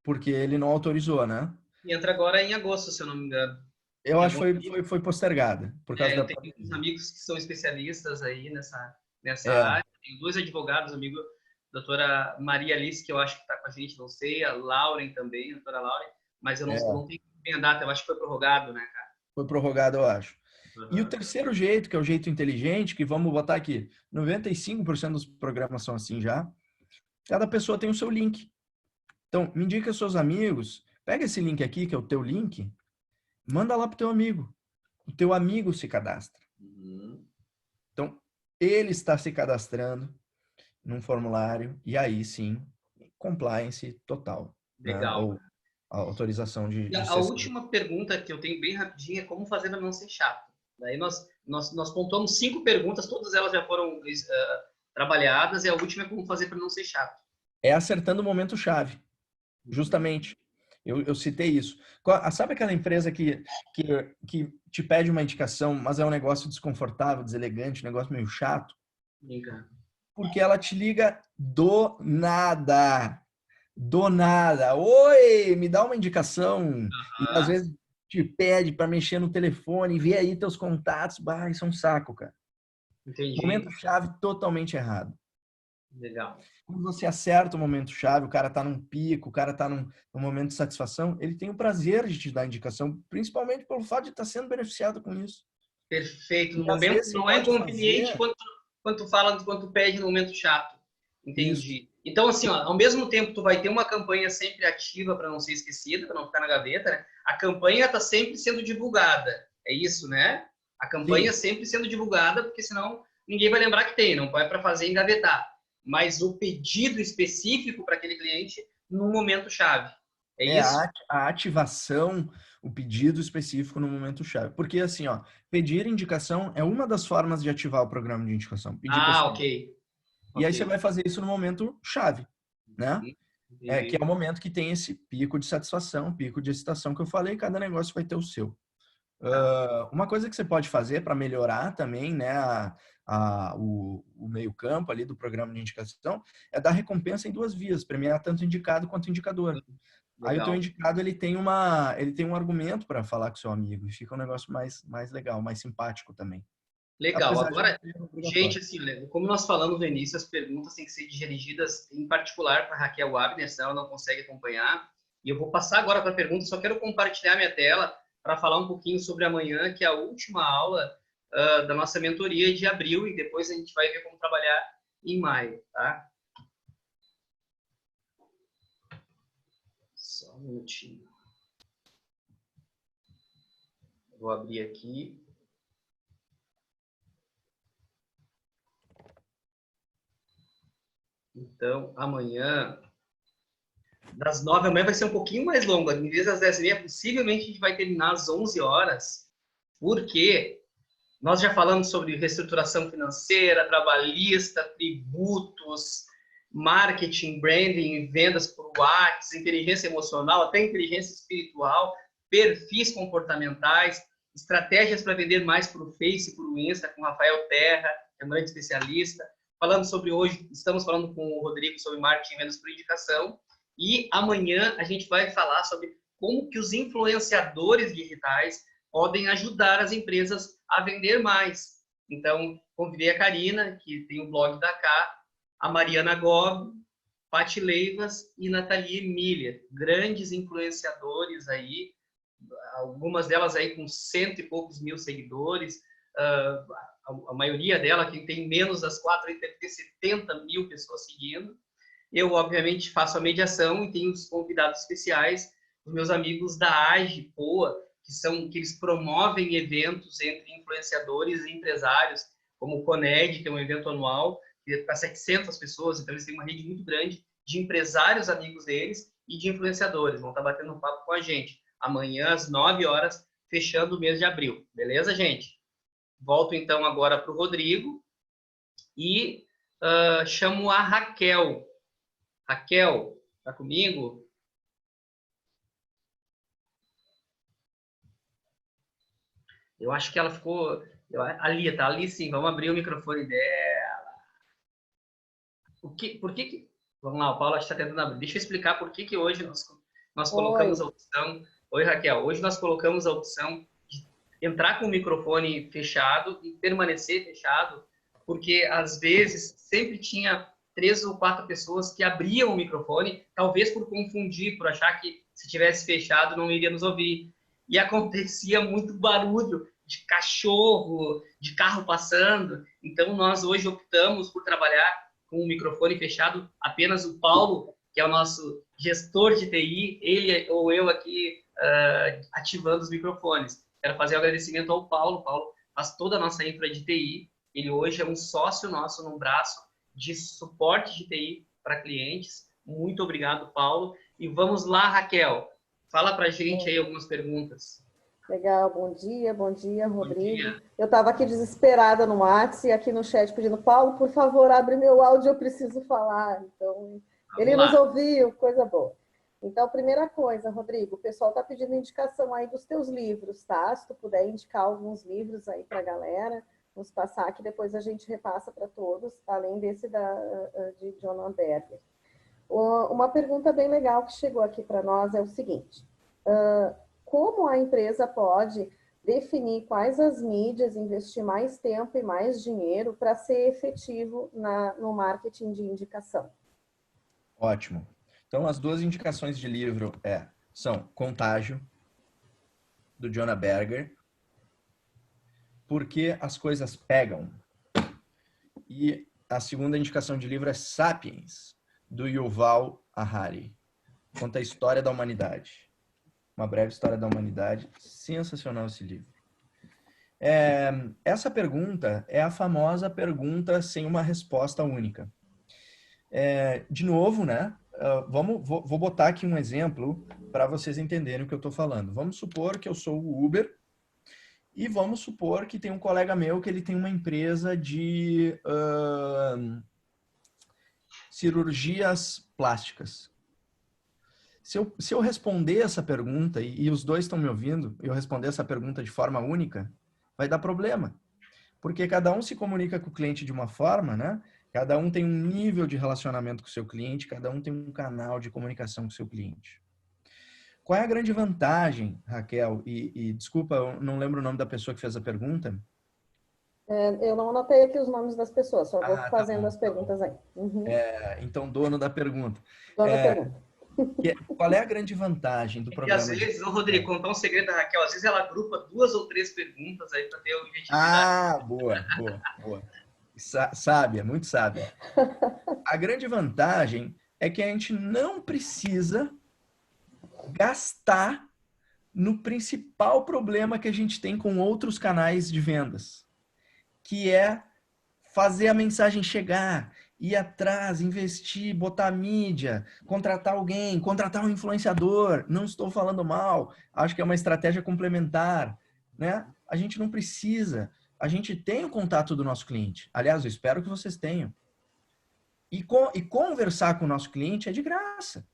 Porque ele não autorizou, né? E entra agora em agosto, se eu não me engano. Eu Tem acho que algum foi postergada por causa Eu da tenho uns pandemia. amigos que são especialistas aí nessa É, área. Tenho dois advogados, amigo, doutora Maria Alice, que eu acho que está com a gente, não sei, a Lauren também, a doutora Lauren, mas eu é, não tenho bem a data, eu acho que foi prorrogado, né, cara? foi prorrogado, eu acho. E o Uhum. terceiro jeito, que é o jeito inteligente, que vamos botar aqui, 95% dos programas são assim já. Cada pessoa tem o seu link. Então, me indica seus amigos, pega esse link aqui, que é o teu link, manda lá pro teu amigo. O teu amigo se cadastra. Uhum. Então, ele está se cadastrando num formulário e aí sim, compliance total, né? Legal. Ou a autorização de, E de a sessão. última pergunta que eu tenho bem rapidinho é como fazer para não ser chato. Daí nós pontuamos 5 perguntas, todas elas já foram trabalhadas, e a última é como fazer para não ser chato. É acertando o momento-chave, Uhum. justamente. Eu citei isso. Sabe aquela empresa que, que te pede uma indicação, mas é um negócio desconfortável, deselegante, um negócio meio chato? Liga. Porque ela te liga do nada. Do nada. Oi, me dá uma indicação. E às Ah, vezes te pede para mexer no telefone, ver aí teus contatos. Bah, isso é um saco, cara. Entendi. Momento-chave totalmente errado. Legal. Quando você acerta o momento-chave, o cara tá num pico, o cara tá num momento de satisfação, ele tem o prazer de te dar indicação, principalmente pelo fato de estar sendo beneficiado com isso. Perfeito. No E às momento vezes você não é pode inconveniente fazer quanto fala, quanto pede no momento chato. isso. Entendi. Então, assim, ó, ao mesmo tempo, tu vai ter uma campanha sempre ativa para não ser esquecida, para não ficar na gaveta, né? A campanha está sempre sendo divulgada. É isso, né? A campanha Sim, sempre sendo divulgada, porque senão ninguém vai lembrar que tem, não vai para fazer engavetar. Mas o pedido específico para aquele cliente no momento chave. É é isso? a ativação, o pedido específico no momento-chave. Porque assim, ó, pedir indicação é uma das formas de ativar o programa de indicação. Pedir Ah, pessoal. ok. E Ok. aí você vai fazer isso no momento-chave, né? Que é Entendi. o momento que tem esse pico de satisfação, pico de excitação que eu falei, cada negócio vai ter o seu. Tá. Uma coisa que você pode fazer para melhorar também, né, o meio-campo ali do programa de indicação é dar recompensa em duas vias, premiar tanto indicado quanto indicador. Aí o teu Legal. indicado ele tem um argumento para falar com seu amigo e fica um negócio mais legal, mais simpático também. Legal. Apesar de não Agora, ser gente, obrigatório. assim, né, como nós falamos no início, as perguntas têm que ser dirigidas em particular para Raquel Abner, senão ela não consegue acompanhar. E eu vou passar agora para a pergunta, só quero compartilhar minha tela para falar um pouquinho sobre amanhã, que é a última aula da nossa mentoria de abril, e depois a gente vai ver como trabalhar em maio, tá? Só um minutinho. Vou abrir aqui. Então, amanhã, das 9 da manhã vai ser um pouquinho mais longo. Em vez das 10h30, possivelmente a gente vai terminar às 11 horas, porque nós já falamos sobre reestruturação financeira, trabalhista, tributos, marketing, branding, vendas por WhatsApp, inteligência emocional, até inteligência espiritual, perfis comportamentais, estratégias para vender mais por o Face e por o Insta, com Rafael Terra, que é um grande especialista. Falando sobre hoje, estamos falando com o Rodrigo sobre marketing e vendas por indicação. E amanhã a gente vai falar sobre como que os influenciadores digitais podem ajudar as empresas a vender mais. Então, convidei a Karina, que tem o blog da Cá, a Mariana Gobi, Pati Leivas e Nathalie Emília, grandes influenciadores aí, algumas delas aí com 100 e poucos mil seguidores, a maioria dela, quem tem menos das 4, deve ter 70 mil pessoas seguindo. Eu, obviamente, faço a mediação e tenho os convidados especiais, os meus amigos da AGE, POA, que eles promovem eventos entre influenciadores e empresários, como o CONED, que é um evento anual, que é para 700 pessoas, então eles têm uma rede muito grande de empresários amigos deles e de influenciadores. Vão estar batendo um papo com a gente. Amanhã, às 9 horas, fechando o mês de abril. Beleza, gente? Volto então agora para o Rodrigo e chamo a Raquel. Raquel, tá comigo? Eu acho que ela ficou. Ali, tá ali sim. Vamos abrir o microfone dela. Por que. Vamos lá, o Paulo está tentando abrir. Deixa eu explicar por que hoje nós colocamos Oi. a opção. Oi, Raquel. Hoje nós colocamos a opção de entrar com o microfone fechado e permanecer fechado, porque às vezes sempre tinha 3 ou 4 pessoas que abriam o microfone, talvez por confundir, por achar que se tivesse fechado não iria nos ouvir. E acontecia muito barulho de cachorro, de carro passando. Então nós hoje optamos por trabalhar com o microfone fechado, apenas o Paulo, que é o nosso gestor de TI, ele ou eu aqui ativando os microfones. Quero fazer um agradecimento ao Paulo. Paulo faz toda a nossa infra de TI. Ele hoje é um sócio nosso no braço de suporte de TI para clientes. Muito obrigado, Paulo. E vamos lá, Raquel. Fala para a gente aí algumas perguntas. Legal, bom dia, Bom Rodrigo. dia. Eu estava aqui desesperada no WhatsApp e aqui no chat pedindo, Paulo, por favor, abre meu áudio, eu preciso falar. Então, Vamos ele nos lá. ouviu, coisa boa. Então, primeira coisa, Rodrigo, o pessoal está pedindo indicação aí dos teus livros, tá? Se tu puder indicar alguns livros aí para a galera, nos passar, que depois a gente repassa para todos, além desse de John Berger. Uma pergunta bem legal que chegou aqui para nós é o seguinte: como a empresa pode definir quais as mídias, investir mais tempo e mais dinheiro para ser efetivo no marketing de indicação. Ótimo. Então, as duas indicações de livro são Contágio, do Jonah Berger, Porque as Coisas Pegam. E a segunda indicação de livro é Sapiens, do Yuval Harari. Conta a história da humanidade. Uma breve história da humanidade. Sensacional esse livro. Essa pergunta é a famosa pergunta sem uma resposta única. De novo, né? Vou botar aqui um exemplo para vocês entenderem o que eu estou falando. Vamos supor que eu sou o Uber e vamos supor que tem um colega meu que ele tem uma empresa de cirurgias plásticas. Se eu responder essa pergunta, e os dois estão me ouvindo, eu responder essa pergunta de forma única, vai dar problema. Porque cada um se comunica com o cliente de uma forma, né? Cada um tem um nível de relacionamento com o seu cliente, cada um tem um canal de comunicação com o seu cliente. Qual é a grande vantagem, Raquel? E desculpa, eu não lembro o nome da pessoa que fez a pergunta. Eu não anotei aqui os nomes das pessoas, só vou fazendo bom, as perguntas aí. Uhum. Então, dono da pergunta. Dono da pergunta. Qual é a grande vantagem do programa? E às vezes, Rodrigo, contar um segredo da Raquel, às vezes ela agrupa 2 ou 3 perguntas aí para ter objetividade. Boa. Sábia, muito sábia. A grande vantagem é que a gente não precisa gastar no principal problema que a gente tem com outros canais de vendas, que é fazer a mensagem chegar, ir atrás, investir, botar mídia, contratar alguém, contratar um influenciador. Não estou falando mal, acho que é uma estratégia complementar, né? A gente não precisa. A gente tem o contato do nosso cliente. Aliás, eu espero que vocês tenham. E conversar com o nosso cliente é de graça.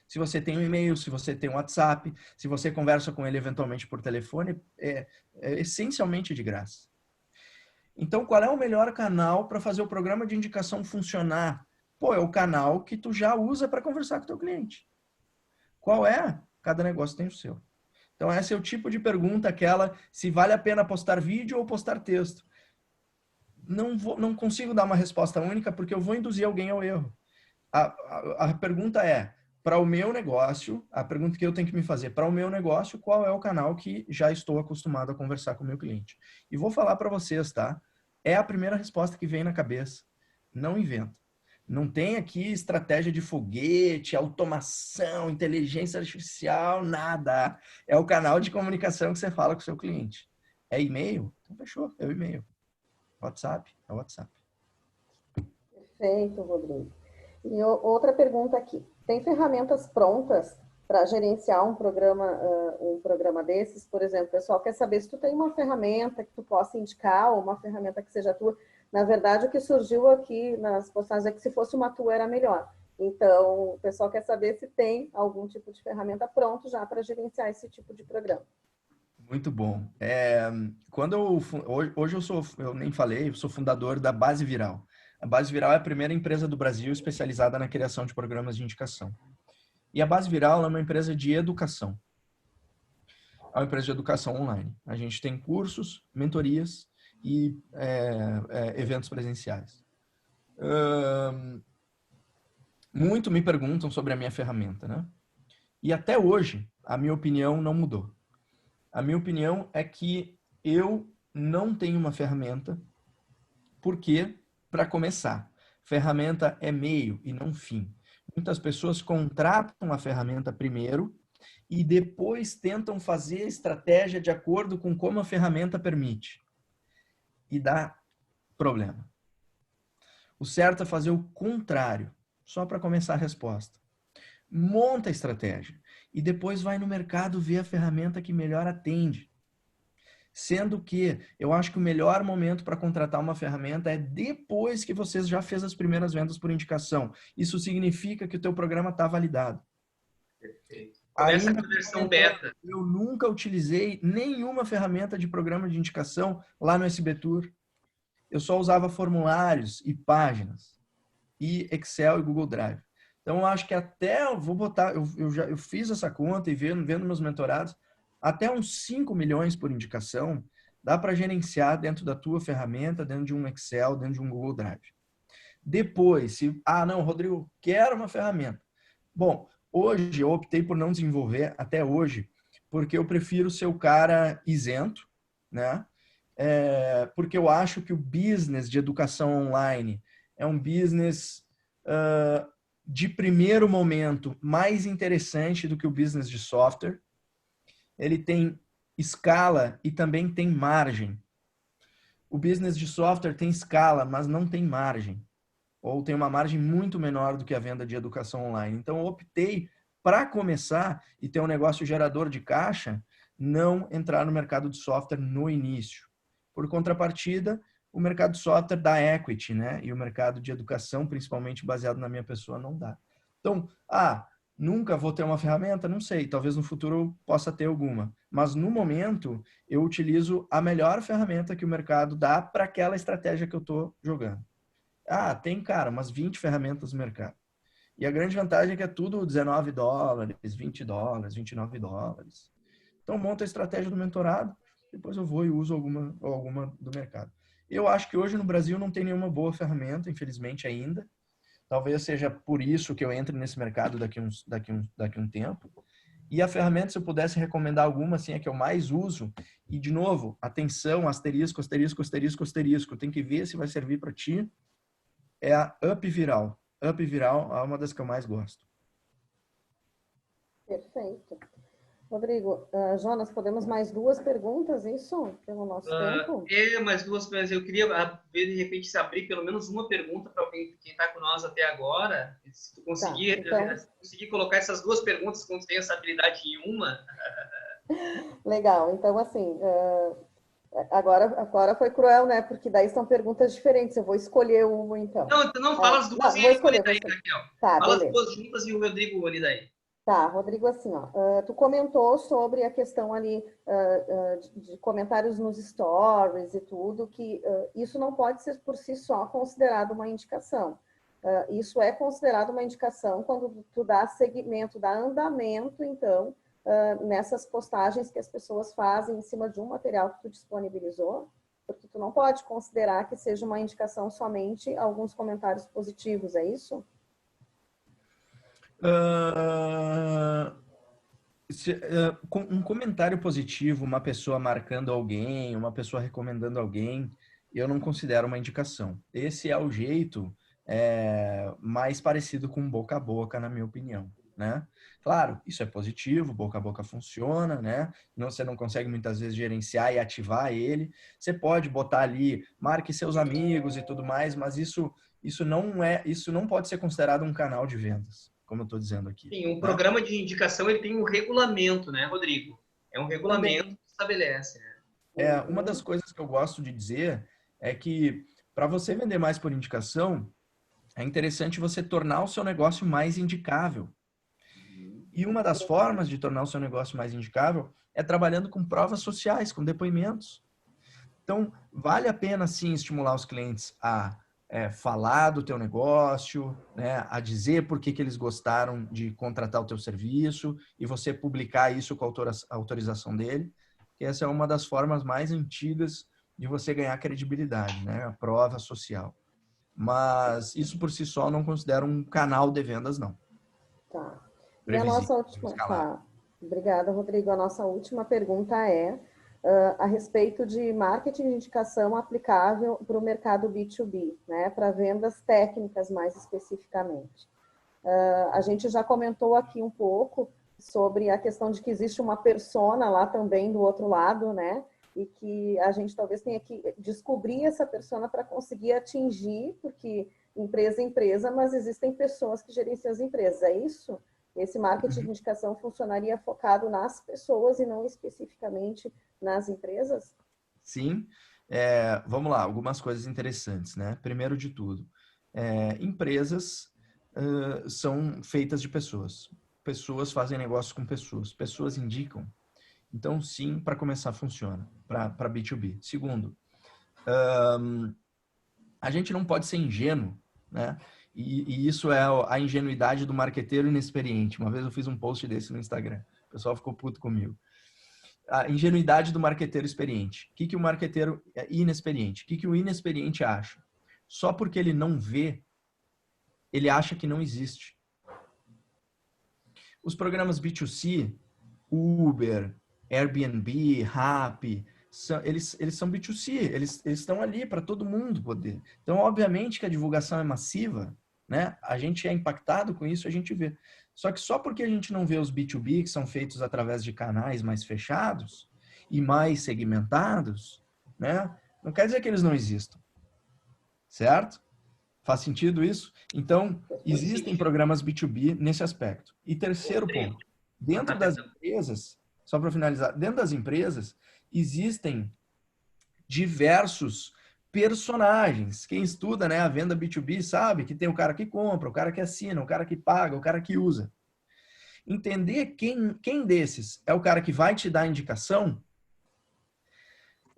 Se você tem um e-mail, se você tem um WhatsApp, se você conversa com ele eventualmente por telefone, é essencialmente de graça. Então, qual é o melhor canal para fazer o programa de indicação funcionar? É o canal que tu já usa para conversar com o teu cliente. Qual é? Cada negócio tem o seu. Então, esse é o tipo de pergunta, se vale a pena postar vídeo ou postar texto. Não consigo dar uma resposta única porque eu vou induzir alguém ao erro. A pergunta é, para o meu negócio, a pergunta que eu tenho que me fazer, para o meu negócio, qual é o canal que já estou acostumado a conversar com o meu cliente? E vou falar para vocês, tá? É a primeira resposta que vem na cabeça. Não inventa. Não tem aqui estratégia de foguete, automação, inteligência artificial, nada. É o canal de comunicação que você fala com o seu cliente. É e-mail? Então fechou, é o e-mail. WhatsApp? É o WhatsApp. Perfeito, Rodrigo. E outra pergunta aqui. Tem ferramentas prontas para gerenciar um programa desses? Por exemplo, o pessoal quer saber se tu tem uma ferramenta que tu possa indicar ou uma ferramenta que seja tua. Na verdade, o que surgiu aqui nas postagens é que se fosse uma tua era melhor. Então, o pessoal quer saber se tem algum tipo de ferramenta pronto já para gerenciar esse tipo de programa. Muito bom. Hoje eu nem falei, eu sou fundador da Base Viral. A Base Viral é a primeira empresa do Brasil especializada na criação de programas de indicação. E a Base Viral é uma empresa de educação. É uma empresa de educação online. A gente tem cursos, mentorias e eventos presenciais. Muito me perguntam sobre a minha ferramenta, né? E até hoje, a minha opinião não mudou. A minha opinião é que eu não tenho uma ferramenta, porque, para começar, ferramenta é meio e não fim. Muitas pessoas contratam a ferramenta primeiro e depois tentam fazer a estratégia de acordo com como a ferramenta permite. E dá problema. O certo é fazer o contrário, só para começar a resposta. Monta a estratégia e depois vai no mercado ver a ferramenta que melhor atende. Sendo que eu acho que o melhor momento para contratar uma ferramenta é depois que você já fez as primeiras vendas por indicação. Isso significa que o teu programa está validado. Perfeito. Começa com a versão beta. Eu nunca utilizei nenhuma ferramenta de programa de indicação lá no SB Tour. Eu só usava formulários e páginas, e Excel e Google Drive. Então, eu acho que até eu vou botar, eu fiz essa conta e vendo meus mentorados, até uns 5 milhões por indicação, dá para gerenciar dentro da tua ferramenta, dentro de um Excel, dentro de um Google Drive. Depois, não, Rodrigo, quero uma ferramenta. Bom, hoje eu optei por não desenvolver, até hoje, porque eu prefiro ser o cara isento, né? Porque eu acho que o business de educação online é um business de primeiro momento mais interessante do que o business de software. Ele tem escala e também tem margem. O business de software tem escala, mas não tem margem. Ou tem uma margem muito menor do que a venda de educação online. Então, eu optei, para começar e ter um negócio gerador de caixa, não entrar no mercado de software no início. Por contrapartida, o mercado de software dá equity, né? E o mercado de educação, principalmente baseado na minha pessoa, não dá. Então, nunca vou ter uma ferramenta? Não sei. Talvez no futuro eu possa ter alguma. Mas, no momento, eu utilizo a melhor ferramenta que o mercado dá para aquela estratégia que eu estou jogando. Tem, cara, umas 20 ferramentas no mercado. E a grande vantagem é que é tudo $19, $20, $29. Então, monta a estratégia do mentorado, depois eu vou e uso alguma do mercado. Eu acho que hoje no Brasil não tem nenhuma boa ferramenta, infelizmente ainda. Talvez seja por isso que eu entre nesse mercado daqui um tempo. E a ferramenta, se eu pudesse recomendar alguma, assim, é que eu mais uso. E, de novo, atenção, asterisco, asterisco, asterisco, asterisco. Tem que ver se vai servir para ti. É a UpViral. UpViral é uma das que eu mais gosto. Perfeito. Rodrigo, Jonas, podemos mais 2 perguntas, isso? Pelo nosso tempo? Mais 2, mas eu queria ver, de repente, se abrir pelo menos uma pergunta para quem está com nós até agora. Se tu conseguir, conseguir colocar essas 2 perguntas, quando tem essa habilidade em uma. Legal. Então, assim, agora foi cruel, né? Porque daí são perguntas diferentes. Eu vou escolher uma, então. Não fala as duas não, vou escolher, daí, Raquel. Tá, fala beleza. as duas juntas e o Rodrigo ali daí. Tá, Rodrigo, assim, tu comentou sobre a questão ali de comentários nos stories e tudo, que isso não pode ser por si só considerado uma indicação. Isso é considerado uma indicação quando tu dá seguimento, dá andamento, então, nessas postagens que as pessoas fazem em cima de um material que tu disponibilizou, porque tu não pode considerar que seja uma indicação somente alguns comentários positivos, é isso? Um comentário positivo, uma pessoa marcando alguém, uma pessoa recomendando alguém, eu não considero uma indicação. Esse é o jeito mais parecido com boca a boca, na minha opinião, né? Claro, isso é positivo, boca a boca funciona, né? Você não consegue muitas vezes gerenciar e ativar ele. Você pode botar ali, marque seus amigos e tudo mais, mas isso não pode ser considerado um canal de vendas, como eu estou dizendo aqui. Sim, um programa de indicação ele tem um regulamento, né, Rodrigo? É um regulamento que estabelece, né? Uma das coisas que eu gosto de dizer é que para você vender mais por indicação, é interessante você tornar o seu negócio mais indicável. E uma das formas de tornar o seu negócio mais indicável é trabalhando com provas sociais, com depoimentos. Então, vale a pena, sim, estimular os clientes a falar do teu negócio, né, a dizer por que eles gostaram de contratar o teu serviço e você publicar isso com a autorização dele. Que essa é uma das formas mais antigas de você ganhar credibilidade, né, a prova social. Mas isso por si só eu não considero um canal de vendas, não. Tá. E a nossa última... escalável. Tá. Obrigada, Rodrigo. A nossa última pergunta é a respeito de marketing de indicação aplicável para o mercado B2B, né? Para vendas técnicas, mais especificamente. A gente já comentou aqui um pouco sobre a questão de que existe uma persona lá também do outro lado, né? E que a gente talvez tenha que descobrir essa persona para conseguir atingir, porque empresa é empresa, mas existem pessoas que gerenciam as empresas, é isso? Esse marketing de indicação funcionaria focado nas pessoas e não especificamente nas empresas? Sim. Vamos lá, algumas coisas interessantes, né? Primeiro de tudo, empresas são feitas de pessoas. Pessoas fazem negócio com pessoas. Pessoas indicam. Então, sim, para começar, funciona. Para B2B. Segundo, a gente não pode ser ingênuo, né? E isso é a ingenuidade do marqueteiro inexperiente. Uma vez eu fiz um post desse no Instagram. O pessoal ficou puto comigo. a ingenuidade do marqueteiro experiente. O que o marqueteiro inexperiente? O que o inexperiente acha? Só porque ele não vê, ele acha que não existe. Os programas B2C, Uber, Airbnb, Rappi, eles são B2C, eles estão ali para todo mundo poder. Então, obviamente que a divulgação é massiva, né? A gente é impactado com isso, a gente vê. Só que só porque a gente não vê os B2B, que são feitos através de canais mais fechados e mais segmentados, né? Não quer dizer que eles não existam. Certo? Faz sentido isso? Então, existem programas B2B nesse aspecto. E terceiro ponto, dentro das empresas, só para finalizar, dentro das empresas, existem diversos personagens. Quem estuda, né, a venda B2B sabe que tem o cara que compra, o cara que assina, o cara que paga, o cara que usa. Entender quem desses é o cara que vai te dar indicação,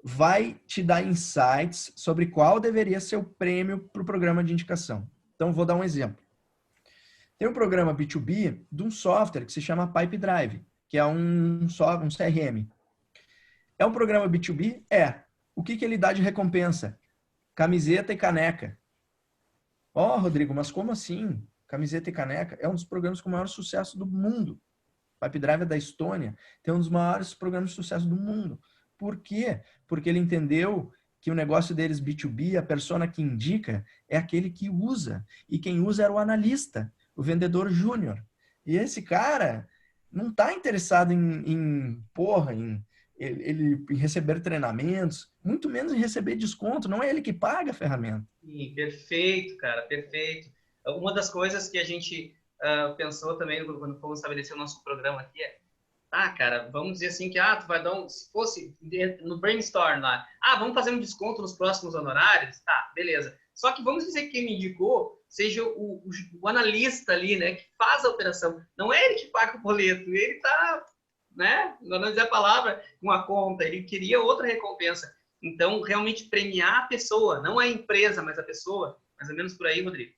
vai te dar insights sobre qual deveria ser o prêmio para o programa de indicação. Então, vou dar um exemplo. Tem um programa B2B de um software que se chama Pipedrive, que é um CRM. É um programa B2B? É. O que ele dá de recompensa? Camiseta e caneca. Ó, Rodrigo, mas como assim? Camiseta e caneca? É um dos programas com o maior sucesso do mundo. Pipedrive é da Estônia, tem um dos maiores programas de sucesso do mundo. Por quê? Porque ele entendeu que o negócio deles B2B, a persona que indica, é aquele que usa. E quem usa era o analista, o vendedor júnior. E esse cara não está interessado em receber treinamentos, muito menos em receber desconto. Não é ele que paga a ferramenta. Sim, perfeito, cara, perfeito. Uma das coisas que a gente pensou também quando fomos estabelecer o nosso programa aqui cara, vamos dizer assim que, tu vai dar se fosse no brainstorm lá, vamos fazer um desconto nos próximos honorários? Tá, beleza. Só que vamos dizer que quem me indicou seja o analista ali, né, que faz a operação. Não é ele que paga o boleto, ele tá, né, não dizer a palavra, com a conta, ele queria outra recompensa. Então, realmente premiar a pessoa, não a empresa, mas a pessoa, mais ou menos por aí, Rodrigo.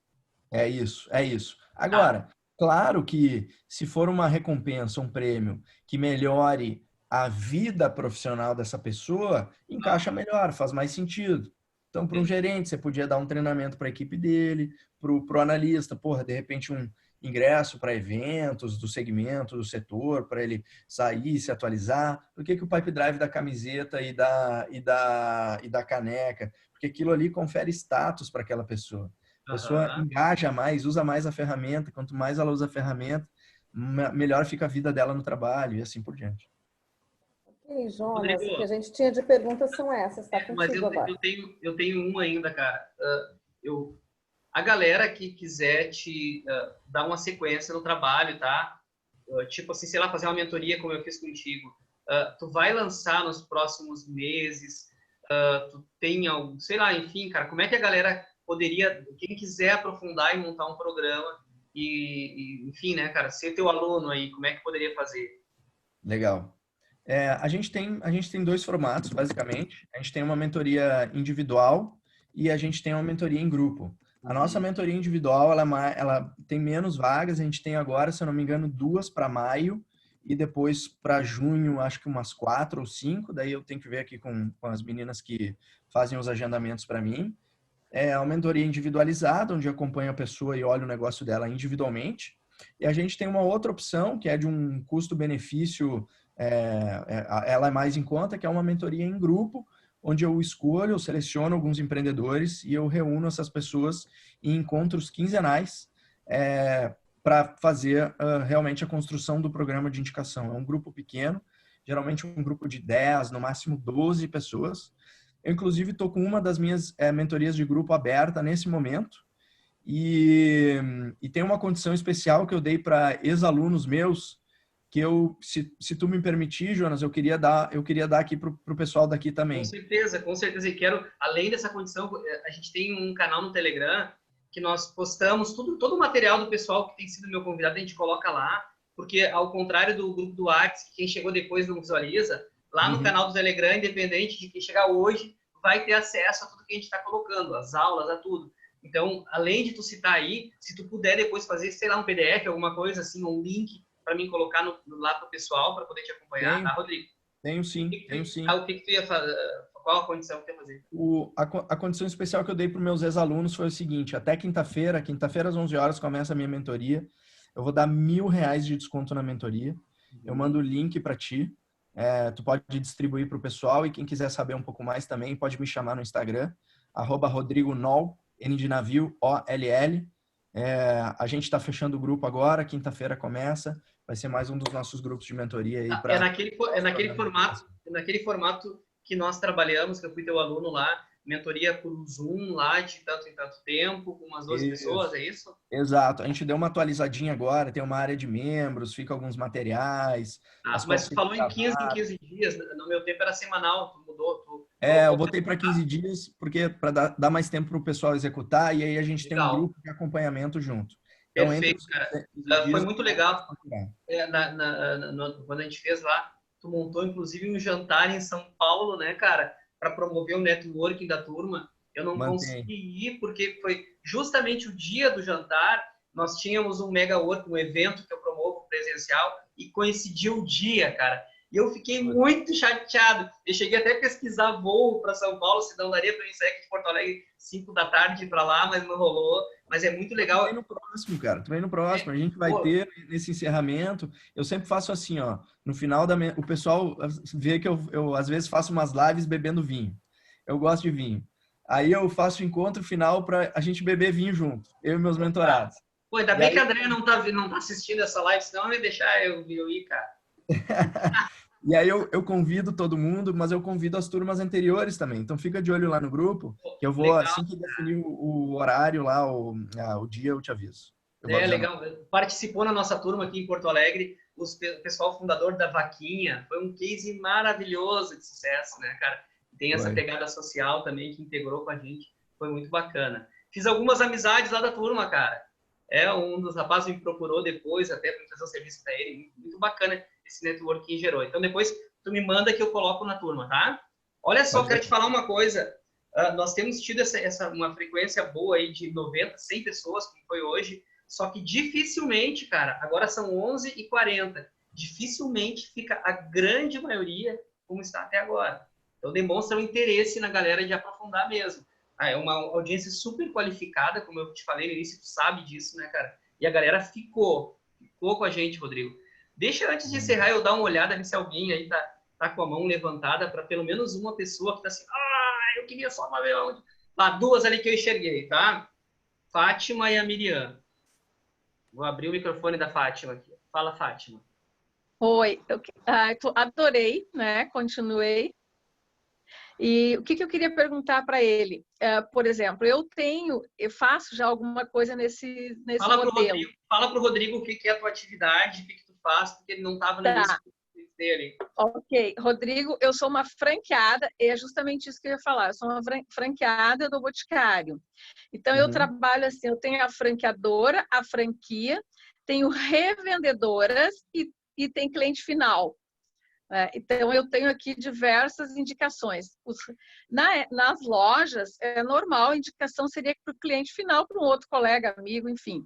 É isso, é isso. Agora, claro que se for uma recompensa, um prêmio que melhore a vida profissional dessa pessoa, encaixa melhor, faz mais sentido. Então, para um gerente, você podia dar um treinamento para a equipe dele, para o analista, de repente um ingresso para eventos do segmento, do setor, para ele sair, se atualizar. Por que o Pipedrive da camiseta e da caneca? Porque aquilo ali confere status para aquela pessoa. A pessoa engaja mais, usa mais a ferramenta. Quanto mais ela usa a ferramenta, melhor fica a vida dela no trabalho e assim por diante. Ok, Jonas, o que a gente tinha de perguntas são essas, tá contigo mas agora. Eu tenho uma ainda, cara. A galera que quiser te dar uma sequência no trabalho, tá? Tipo assim, sei lá, fazer uma mentoria como eu fiz contigo. Tu vai lançar nos próximos meses? Tu tem algo, sei lá, enfim, cara, como é que a galera poderia, quem quiser aprofundar e montar um programa enfim, né, cara, ser teu aluno aí, como é que poderia fazer? Legal. A gente tem dois formatos, basicamente. A gente tem uma mentoria individual e a gente tem uma mentoria em grupo. A nossa mentoria individual, ela tem menos vagas. A gente tem agora, se eu não me engano, 2 para maio e depois para junho, acho que umas 4 ou 5. Daí eu tenho que ver aqui com as meninas que fazem os agendamentos para mim. É uma mentoria individualizada, onde eu acompanho a pessoa e olho o negócio dela individualmente. E a gente tem uma outra opção, que é de um custo-benefício, ela é mais em conta, que é uma mentoria em grupo, onde eu seleciono alguns empreendedores e eu reúno essas pessoas em encontros quinzenais para fazer realmente a construção do programa de indicação. É um grupo pequeno, geralmente um grupo de 10, no máximo 12 pessoas. Eu, inclusive, estou com uma das minhas mentorias de grupo aberta nesse momento e tem uma condição especial que eu dei para ex-alunos meus que se tu me permitir, Jonas, eu queria dar aqui para o pessoal daqui também. Com certeza. E quero, além dessa condição, a gente tem um canal no Telegram que nós postamos todo o material do pessoal que tem sido meu convidado, a gente coloca lá, porque ao contrário do grupo do Whats, que quem chegou depois não visualiza, lá no canal do Telegram, independente de quem chegar hoje, vai ter acesso a tudo que a gente está colocando, as aulas, a tudo. Então, além de tu citar aí, se tu puder depois fazer, sei lá, um PDF, alguma coisa assim, um link para mim colocar lá para o pessoal, para poder te acompanhar, tá, Rodrigo? Tenho sim, tenho sim. O que tu ia fazer? Qual a condição que tu ia fazer? A condição especial que eu dei para os meus ex-alunos foi o seguinte: até quinta-feira às 11 horas começa a minha mentoria. Eu vou dar R$1.000 de desconto na mentoria. Eu mando o link para ti. Tu pode distribuir para o pessoal, e quem quiser saber um pouco mais também pode me chamar no Instagram, @RodrigoNoll, N de navio, OLL. A gente está fechando o grupo agora, quinta-feira começa. Vai ser mais um dos nossos grupos de mentoria aí. Naquele formato que nós trabalhamos, que eu fui teu aluno lá, mentoria por Zoom lá de tanto em tanto tempo, com umas 12 pessoas, é isso? Exato. A gente deu uma atualizadinha agora, tem uma área de membros, fica alguns materiais. Mas tu falou em 15 dias, no meu tempo era semanal, tu mudou. Eu botei para 15 dias, porque para dar mais tempo para o pessoal executar, e aí a gente Legal. tem um grupo de acompanhamento junto. Então, Perfeito, cara. Foi muito legal. Quando a gente fez lá, tu montou inclusive um jantar em São Paulo, né, cara, para promover o networking da turma. Eu não consegui ir porque foi justamente o dia do jantar. Nós tínhamos um mega work, um evento que eu promovo presencial, e coincidiu o dia, cara. E eu fiquei muito chateado. Eu cheguei até a pesquisar voo para São Paulo, se não daria para eu sair aqui de Porto Alegre 5 da tarde para lá, mas não rolou. Mas é muito legal. Tu vem no próximo, cara. Tu vem no próximo. A gente vai ter nesse encerramento. Eu sempre faço assim, ó. No final o pessoal vê que eu às vezes faço umas lives bebendo vinho. Eu gosto de vinho. Aí eu faço o encontro final para a gente beber vinho junto. Eu e meus mentorados. Pô, ainda bem que a Andréia não tá assistindo essa live, senão não ia deixar eu ir, cara. E aí eu convido todo mundo, mas eu convido as turmas anteriores também. Então fica de olho lá no grupo, que eu vou, legal, assim que definir o horário lá, o dia, eu te aviso. Legal. Participou na nossa turma aqui em Porto Alegre, o pessoal fundador da Vaquinha. Foi um case maravilhoso de sucesso, né, cara? Tem essa pegada social também que integrou com a gente. Foi muito bacana. Fiz algumas amizades lá da turma, cara. Um dos rapazes me procurou depois, até para fazer um serviço para ele. Muito bacana esse networking gerou. Então, depois tu me manda que eu coloco na turma, tá? Olha só, quero te falar uma coisa. Nós temos tido uma frequência boa aí de 90, 100 pessoas, como foi hoje, só que dificilmente, cara, agora são 11h40, dificilmente fica a grande maioria como está até agora. Então, demonstra o interesse na galera de aprofundar mesmo. É uma audiência super qualificada, como eu te falei no início, tu sabe disso, né, cara? E a galera ficou com a gente, Rodrigo. Deixa, antes de encerrar, eu dar uma olhada, ver se alguém aí tá com a mão levantada, para pelo menos uma pessoa que tá assim, eu queria só uma vez. Duas ali que eu enxerguei, tá? Fátima e a Miriam. Vou abrir o microfone da Fátima aqui. Fala, Fátima. Oi, eu adorei, né? Continuei. E o que eu queria perguntar para ele? Por exemplo, eu faço já alguma coisa nesse modelo. Fala para o Rodrigo o que é a tua atividade, o que tu faz, porque ele não estava no início dele. Ok, Rodrigo, eu sou uma franqueada, é justamente isso que eu ia falar, eu sou uma franqueada do Boticário. Então, eu trabalho assim, eu tenho a franqueadora, a franquia, tenho revendedoras e tem cliente final. Então, eu tenho aqui diversas indicações. Nas lojas, é normal, a indicação seria para o cliente final, para um outro colega, amigo, enfim.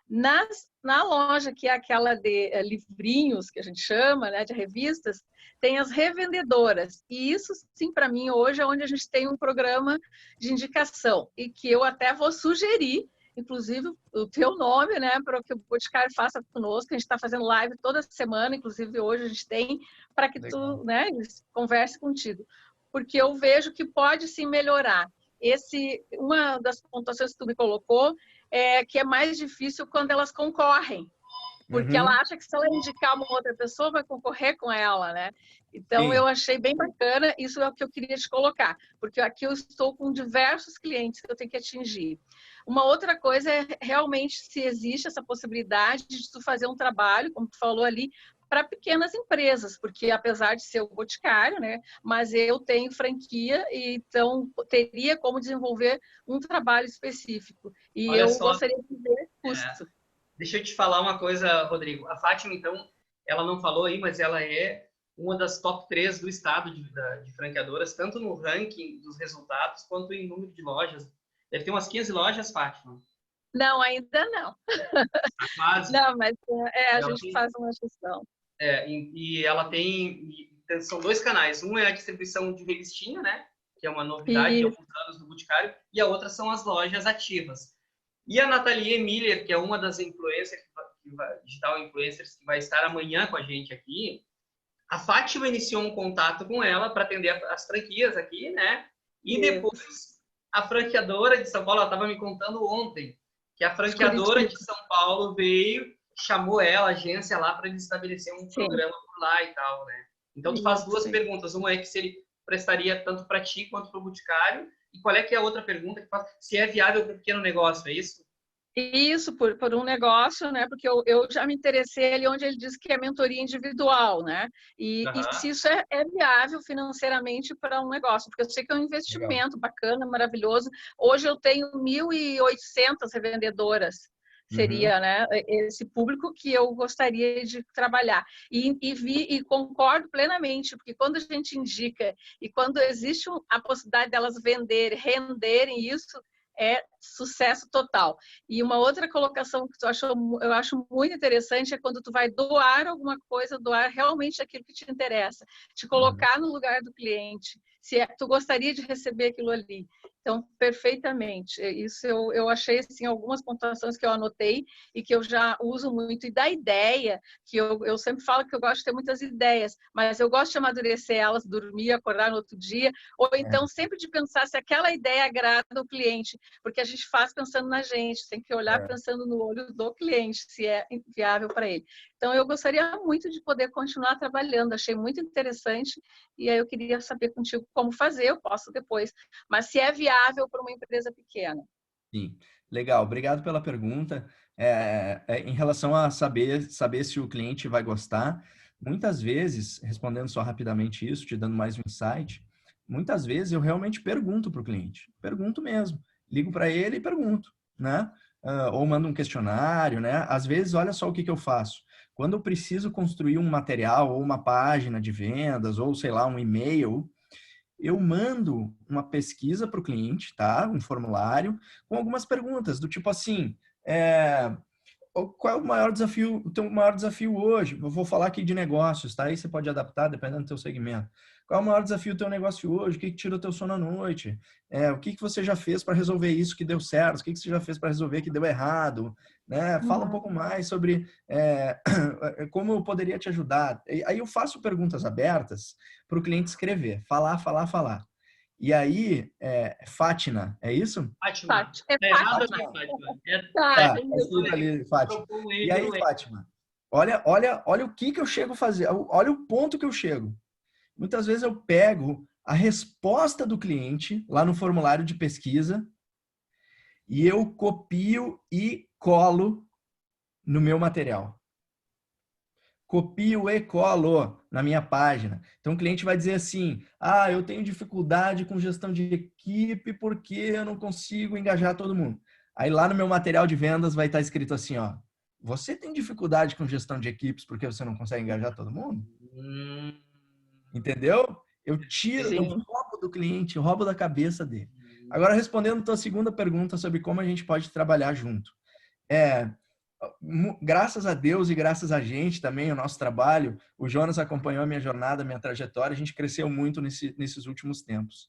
Na loja, que é aquela de livrinhos, que a gente chama, né, de revistas, tem as revendedoras. E isso, sim, para mim, hoje é onde a gente tem um programa de indicação. E que eu até vou sugerir, inclusive, o teu nome, né, para que o Boticário faça conosco. A gente está fazendo live toda semana, inclusive hoje a gente tem, para que tu, né, converse contigo. Porque eu vejo que pode sim melhorar. Uma das pontuações que tu me colocou é que é mais difícil quando elas concorrem. Porque ela acha que se ela indicar uma outra pessoa, vai concorrer com ela, né? Então, eu achei bem bacana, isso é o que eu queria te colocar, porque aqui eu estou com diversos clientes que eu tenho que atingir. Uma outra coisa é realmente se existe essa possibilidade de tu fazer um trabalho, como tu falou ali, para pequenas empresas, porque apesar de ser o Boticário, né, mas eu tenho franquia, e então teria como desenvolver um trabalho específico. E olha eu só, gostaria de ver custo. Deixa eu te falar uma coisa, Rodrigo. A Fátima, então, ela não falou aí, mas ela é uma das top 3 do estado de franqueadoras, tanto no ranking dos resultados, quanto em número de lojas. Deve ter umas 15 lojas, Fátima. Não, ainda não. Quase. Não, mas a gente faz uma gestão. E ela tem são 2 canais. Um é a distribuição de revistinha, né? Que é uma novidade de alguns anos do Boticário, e a outra são as lojas ativas. E a Nathalie Miller, que é uma das influencers, digital influencers, que vai estar amanhã com a gente aqui, a Fátima iniciou um contato com ela para atender as franquias aqui, né? E depois a franqueadora de São Paulo, ela estava me contando ontem, que a franqueadora de São Paulo veio, chamou ela, a agência lá, para ele estabelecer um programa por lá e tal, né? Então, tu faz 2 perguntas. Uma é que se ele prestaria tanto para ti quanto para o Boticário. E qual é que é a outra pergunta que faz? Se é viável para um pequeno negócio, é isso? Isso, por um negócio, né? Porque eu já me interessei ali onde ele diz que é mentoria individual, né? E se isso é viável financeiramente para um negócio, porque eu sei que é um investimento bacana, maravilhoso. Hoje eu tenho 1.800 revendedoras. Seria, né, esse público que eu gostaria de trabalhar. E concordo plenamente, porque quando a gente indica e quando existe a possibilidade delas renderem isso, é sucesso total. E uma outra colocação que eu acho muito interessante é quando tu vai doar alguma coisa, doar realmente aquilo que te interessa, te colocar no lugar do cliente, se tu gostaria de receber aquilo ali. Então, perfeitamente. Isso eu achei, assim, algumas pontuações que eu anotei e que eu já uso muito. E da ideia, que eu sempre falo que eu gosto de ter muitas ideias, mas eu gosto de amadurecer elas, dormir, acordar no outro dia, ou então sempre de pensar se aquela ideia agrada o cliente, porque a gente faz pensando na gente, tem que olhar pensando no olho do cliente, se é viável para ele. Então, eu gostaria muito de poder continuar trabalhando, achei muito interessante, e aí eu queria saber contigo como fazer, eu posso depois, mas se é viável para uma empresa pequena. Sim, legal, obrigado pela pergunta. Em relação a saber se o cliente vai gostar, muitas vezes, respondendo só rapidamente isso, te dando mais um insight, muitas vezes eu realmente pergunto para o cliente, pergunto mesmo, ligo para ele e pergunto, né? Ou mando um questionário, né? Às vezes, olha só o que eu faço. Quando eu preciso construir um material ou uma página de vendas ou, sei lá, um e-mail, eu mando uma pesquisa para o cliente, tá? Um formulário com algumas perguntas do tipo assim, qual é o maior desafio, o teu maior desafio hoje? Eu vou falar aqui de negócios, tá? Aí você pode adaptar dependendo do teu segmento. Qual é o maior desafio do teu negócio hoje? O que tira o teu sono à noite? O que você já fez para resolver isso que deu certo? O que você já fez para resolver que deu errado? Né? Fala um pouco mais sobre como eu poderia te ajudar. Aí eu faço perguntas abertas para o cliente escrever. Falar. E aí, Fátima, é isso? Fátima. Fátima. Escuta ali, Fátima. E aí, Fátima, olha o que eu chego a fazer, olha o ponto que eu chego. Muitas vezes eu pego a resposta do cliente lá no formulário de pesquisa e eu copio e colo no meu material. Copio e colo na minha página. Então o cliente vai dizer assim: eu tenho dificuldade com gestão de equipe porque eu não consigo engajar todo mundo. Aí lá no meu material de vendas vai estar escrito assim, ó: você tem dificuldade com gestão de equipes porque você não consegue engajar todo mundo? Entendeu? Eu roubo do cliente, roubo da cabeça dele. Agora, respondendo a tua segunda pergunta sobre como a gente pode trabalhar junto. Graças a Deus e graças a gente também, o nosso trabalho, o Jonas acompanhou a minha jornada, a minha trajetória, a gente cresceu muito nesses últimos tempos.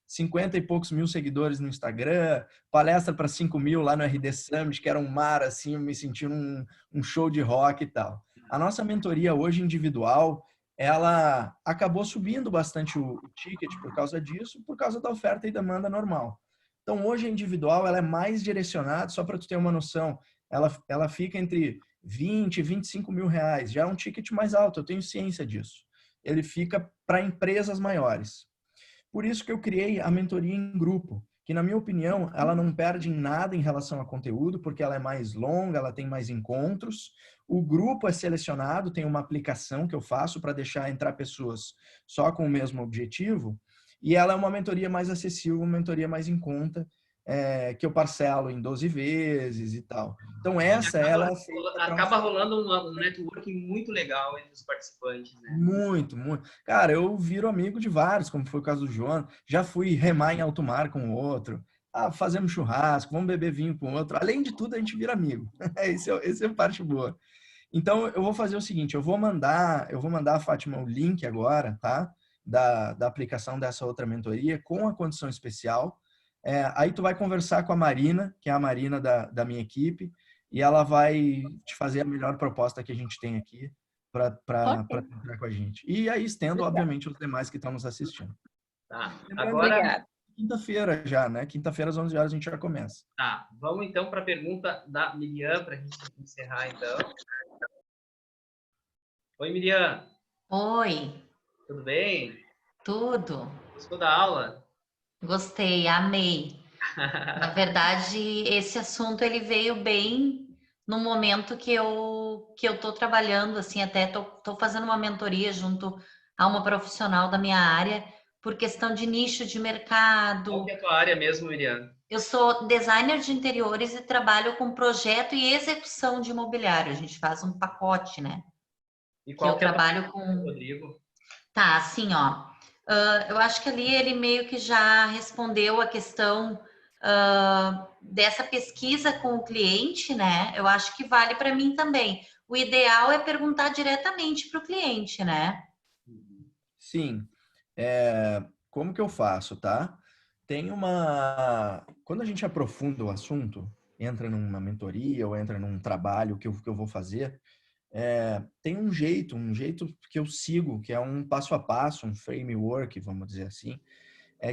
50 e poucos mil seguidores no Instagram, palestra para 5 mil lá no RD Summit, que era um mar, assim, eu me senti um show de rock e tal. A nossa mentoria hoje individual, ela acabou subindo bastante o ticket por causa disso, por causa da oferta e demanda normal. Então, hoje a individual, ela é mais direcionada, só para tu ter uma noção, ela fica entre 20 e 25 mil reais, já é um ticket mais alto, eu tenho ciência disso. Ele fica para empresas maiores. Por isso que eu criei a mentoria em grupo, que na minha opinião, ela não perde em nada em relação a conteúdo, porque ela é mais longa, ela tem mais encontros. O grupo é selecionado, tem uma aplicação que eu faço para deixar entrar pessoas só com o mesmo objetivo, e ela é uma mentoria mais acessível, uma mentoria mais em conta, que eu parcelo em 12 vezes e tal. Então ela acaba rolando um networking muito legal entre os participantes, né? Muito. Cara, eu viro amigo de vários, como foi o caso do João. Já fui remar em alto mar com o outro. Fazemos churrasco, vamos beber vinho com o outro. Além de tudo, a gente vira amigo. Esse é a parte boa. Então, eu vou fazer o seguinte, eu vou mandar a Fátima o link agora, tá? Da aplicação dessa outra mentoria com a condição especial. Aí tu vai conversar com a Marina, que é a Marina da minha equipe, e ela vai te fazer a melhor proposta que a gente tem aqui para Ok. entrar com a gente. E aí estendo, obviamente, os demais que estão nos assistindo. Tá. Lembrando Agora, Obrigada. quinta-feira já, né? Quinta-feira às 11 horas a gente já começa. tá. Vamos então para a pergunta da Miriam, para a gente encerrar então. Oi, Miriam. Oi, Tudo bem? tudo. Gostou da aula? Gostei, amei. Na verdade, esse assunto ele veio bem no momento que eu tô trabalhando, assim, até tô fazendo uma mentoria junto a uma profissional da minha área por questão de nicho de Qual mercado. que é a tua área mesmo, Miriam? Eu sou designer de interiores e trabalho com projeto e execução de imobiliário. A gente faz um pacote, né? E Que eu qual que é a tua trabalho área, com. Rodrigo? Tá, assim, ó. Eu acho que ali ele meio que já respondeu a questão dessa pesquisa com o cliente, né? Eu acho que vale para mim também. O ideal é perguntar diretamente para o cliente, né? Sim. Como que eu faço, tá? Quando a gente aprofunda o assunto, entra numa mentoria ou entra num trabalho que eu vou fazer, tem um jeito que eu sigo, que é um passo a passo, um framework, vamos dizer assim,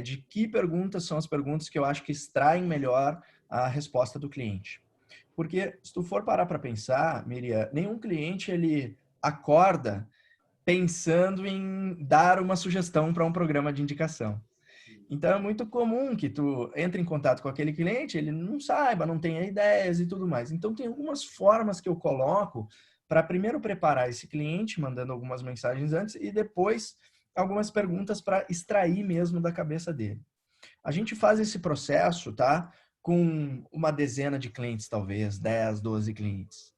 de que perguntas são as perguntas que eu acho que extraem melhor a resposta do cliente. Porque se tu for parar para pensar, Miriam, nenhum cliente ele acorda pensando em dar uma sugestão para um programa de indicação. Então é muito comum que tu entre em contato com aquele cliente, ele não saiba, não tenha ideias e tudo mais. Então tem algumas formas que eu coloco para primeiro preparar esse cliente, mandando algumas mensagens antes e depois algumas perguntas para extrair mesmo da cabeça dele. A gente faz esse processo, tá? Com uma dezena de clientes, talvez, 10, 12 clientes.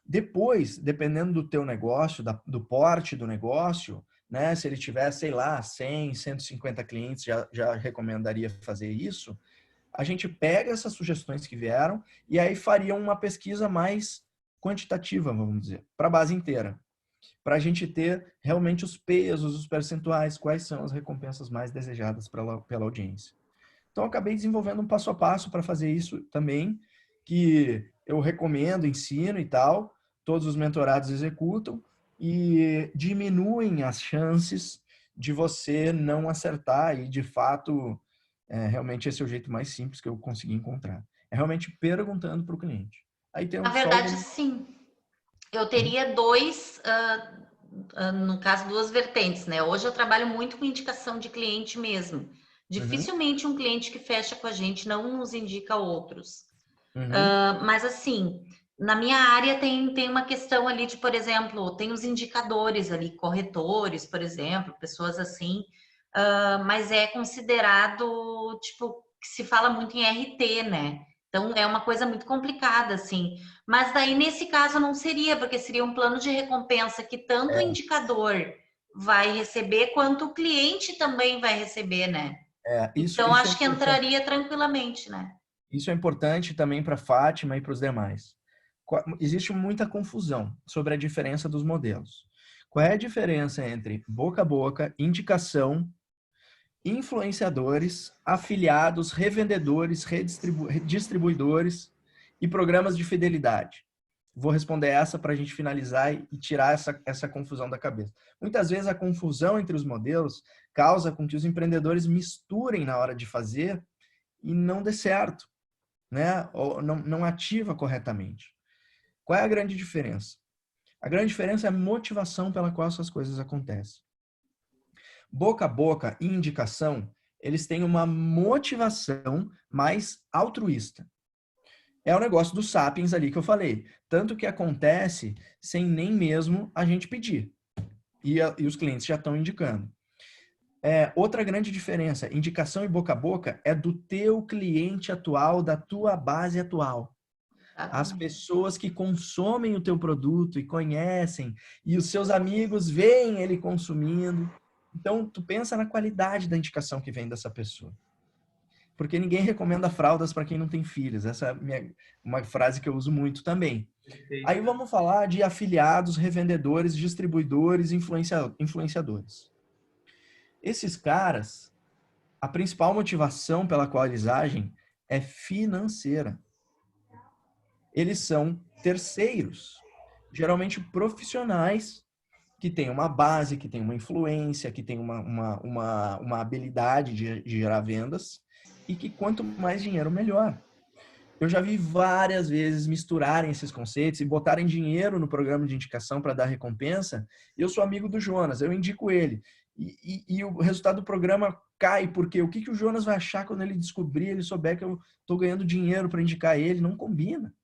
Depois, dependendo do teu negócio, do porte do negócio, né? Se ele tiver, sei lá, 100, 150 clientes, já recomendaria fazer isso. A gente pega essas sugestões que vieram e aí faria uma pesquisa mais quantitativa, vamos dizer, para a base inteira. Para a gente ter realmente os pesos, os percentuais, quais são as recompensas mais desejadas pela audiência. Então, eu acabei desenvolvendo um passo a passo para fazer isso também, que eu recomendo, ensino e tal, todos os mentorados executam e diminuem as chances de você não acertar e, de fato, realmente esse é o jeito mais simples que eu consegui encontrar. É realmente perguntando para o cliente. Aí tem Na só verdade, sim. Eu teria no caso, duas vertentes, né? Hoje eu trabalho muito com indicação de cliente mesmo. Uhum, Dificilmente um cliente que fecha com a gente não nos indica outros. uhum, Mas assim, na minha área tem uma questão ali de, por exemplo, tem os indicadores ali, corretores, por exemplo, pessoas assim, mas é considerado, tipo, que se fala muito em RT, né? Então é uma coisa muito complicada, assim. Mas daí, nesse caso, não seria, porque seria um plano de recompensa que tanto o indicador vai receber, quanto o cliente também vai receber, né? Então, isso é acho que importante. entraria tranquilamente, né? Isso é importante também para a Fátima e para os demais. Existe muita confusão sobre a diferença dos modelos. Qual é a diferença entre boca a boca, indicação, influenciadores, afiliados, revendedores, distribuidores e programas de fidelidade? Vou responder essa para a gente finalizar e tirar essa confusão da cabeça. Muitas vezes a confusão entre os modelos causa com que os empreendedores misturem na hora de fazer e não dê certo, né? Ou não ativa corretamente. Qual é a grande diferença? A grande diferença é a motivação pela qual essas coisas acontecem. Boca a boca e indicação, eles têm uma motivação mais altruísta. É o negócio dos sapiens ali que eu falei. Tanto que acontece sem nem mesmo a gente pedir. E os clientes já estão indicando. Outra grande diferença, indicação e boca a boca é do teu cliente atual, da tua base atual. As Exatamente. pessoas que consomem o teu produto e conhecem, e os seus amigos veem ele consumindo. Então, tu pensa na qualidade da indicação que vem dessa pessoa. porque ninguém recomenda fraldas para quem não tem filhos. Essa é uma frase que eu uso muito também. Aí vamos falar de afiliados, revendedores, distribuidores, influenciadores. Esses caras, a principal motivação pela qual eles agem é financeira. Eles são terceiros, geralmente profissionais, que têm uma base, que têm uma influência, que têm uma habilidade de gerar vendas, e que quanto mais dinheiro, melhor. Eu já vi várias vezes misturarem esses conceitos e botarem dinheiro no programa de indicação para dar recompensa. Eu sou amigo do Jonas, eu indico ele. E o resultado do programa cai, porque o que o Jonas vai achar quando ele descobrir, ele souber que eu estou ganhando dinheiro para indicar ele? Não combina.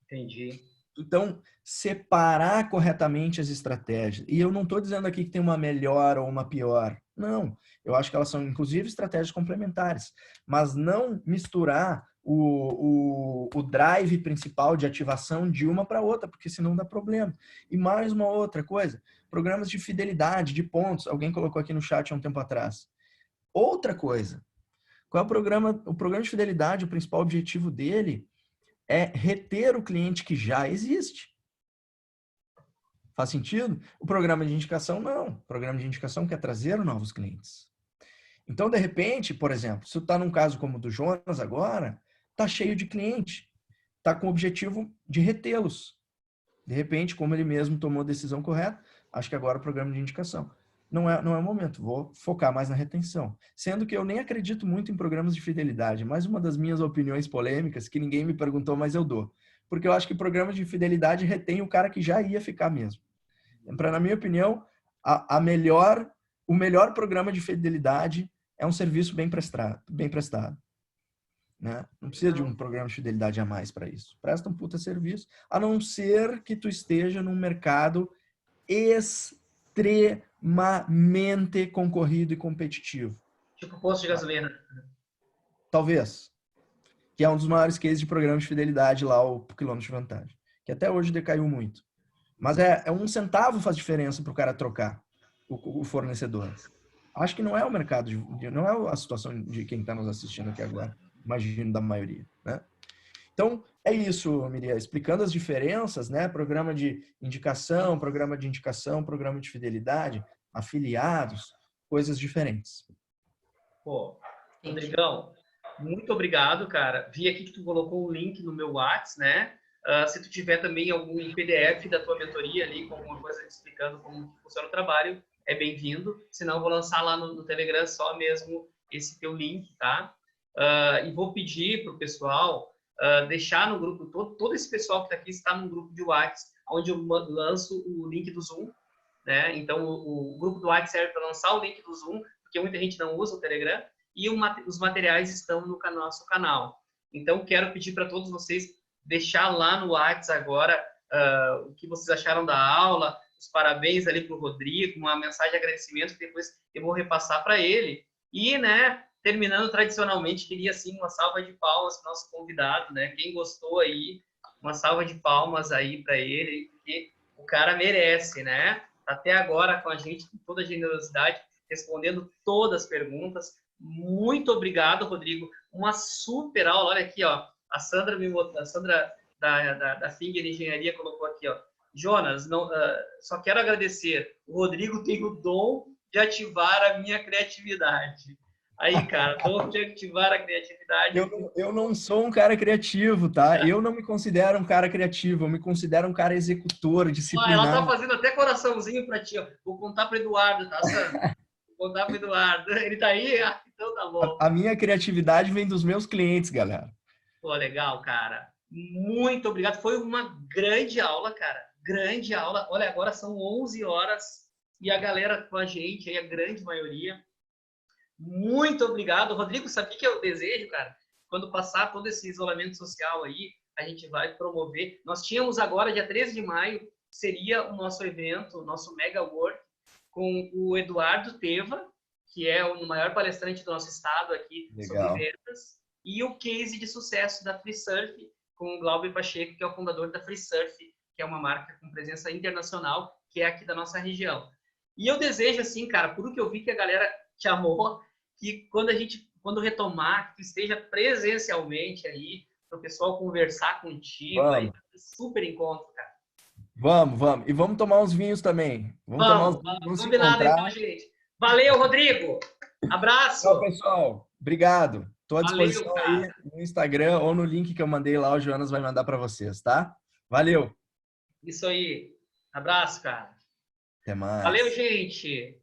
Entendi. Então, separar corretamente as estratégias. E eu não estou dizendo aqui que tem uma melhor ou uma pior. Não. Eu acho que elas são, inclusive, estratégias complementares. Mas não misturar o drive principal de ativação de uma para outra, porque senão dá problema. E mais uma outra coisa. Programas de fidelidade, de pontos. Alguém colocou aqui no chat há um tempo atrás. Outra coisa. Qual é o programa? O programa de fidelidade, o principal objetivo dele é reter o cliente que já existe. Faz sentido? O programa de indicação, não. O programa de indicação quer trazer novos clientes. Então, de repente, por exemplo, se tu está num caso como o do Jonas agora, está cheio de cliente. Está com o objetivo de retê-los. De repente, como ele mesmo tomou a decisão correta, acho que agora o programa de indicação. Não é o momento, vou focar mais na retenção. Sendo que eu nem acredito muito em programas de fidelidade, mais uma das minhas opiniões polêmicas, que ninguém me perguntou, mas eu dou. Porque eu acho que programas de fidelidade retém o cara que já ia ficar mesmo. Na minha opinião, o melhor programa de fidelidade é um serviço bem prestado. Né? Não precisa de um programa de fidelidade a mais para isso. Presta um puta serviço, a não ser que tu esteja num mercado extremamente concorrido e competitivo. Tipo posto de gasolina. Talvez. Que é um dos maiores cases de programa de fidelidade lá, o quilômetro de vantagem. Que até hoje decaiu muito. Mas é 1 centavo faz diferença para o cara trocar o fornecedor. Acho que não é o mercado, não é a situação de quem está nos assistindo aqui agora. Imagino da maioria, né? Então, é isso, Miriam. Explicando as diferenças, né? Programa de indicação, programa de fidelidade, afiliados, coisas diferentes. Pô, Rodrigão, muito obrigado, cara. Vi aqui que tu colocou o link no meu WhatsApp, né? Se tu tiver também algum PDF da tua mentoria ali, com alguma coisa explicando como funciona o trabalho, é bem-vindo. Senão, eu vou lançar lá no Telegram só mesmo esse teu link, tá? E vou pedir para o pessoal deixar no grupo, todo esse pessoal que está aqui está no grupo de WhatsApp, onde eu lanço o link do Zoom, né? Então, o grupo do WhatsApp serve para lançar o link do Zoom, porque muita gente não usa o Telegram, e os materiais estão no nosso canal. Então, quero pedir para todos vocês deixar lá no WhatsApp agora o que vocês acharam da aula, os parabéns ali para o Rodrigo, uma mensagem de agradecimento que depois eu vou repassar para ele. E, né, terminando tradicionalmente, queria, assim, uma salva de palmas para o nosso convidado, né? Quem gostou aí, uma salva de palmas aí para ele, porque o cara merece, né? Até agora com a gente, com toda a generosidade, respondendo todas as perguntas. Muito obrigado, Rodrigo. Uma super aula. Olha aqui, ó. A Sandra da Finger Engenharia colocou aqui, ó. Jonas, só quero agradecer. O Rodrigo tem o dom de ativar a minha criatividade. Aí, cara, dom de ativar a criatividade. Eu não sou um cara criativo, tá? Eu não me considero um cara criativo, eu me considero um cara executor, disciplinado. Ela tá fazendo até coraçãozinho pra ti, ó. Vou contar pro Eduardo, tá, Sandra? Vou contar pro Eduardo. Ele tá aí? Então tá bom. A minha criatividade vem dos meus clientes, galera. Pô, legal, cara. Muito obrigado. Foi uma grande aula, cara. Grande aula. Olha, agora são 11 horas e a galera com a gente, aí a grande maioria. Muito obrigado. Rodrigo, sabe o que eu desejo, cara? Quando passar todo esse isolamento social aí, a gente vai promover. Nós tínhamos agora, dia 13 de maio, seria o nosso evento, o nosso Mega Work, com o Eduardo Teva, que é o maior palestrante do nosso estado aqui sobre vendas, e o case de sucesso da Free Surf, com o Glauber Pacheco, que é o fundador da Free Surf, que é uma marca com presença internacional, que é aqui da nossa região. E eu desejo, assim, cara, por o que eu vi que a galera te amou, que quando quando retomar, que tu esteja presencialmente aí, para o pessoal conversar contigo. Aí, super encontro, cara. Vamos. E vamos tomar uns vinhos também. Vamos se Combinado encontrar. então, gente. Valeu, Rodrigo. Abraço. Tchau, pessoal. Obrigado. Estou à disposição Valeu, aí no Instagram ou no link que eu mandei lá, o Jonas vai mandar para vocês, tá? Valeu. Isso aí. Abraço, cara. Até mais. Valeu, gente.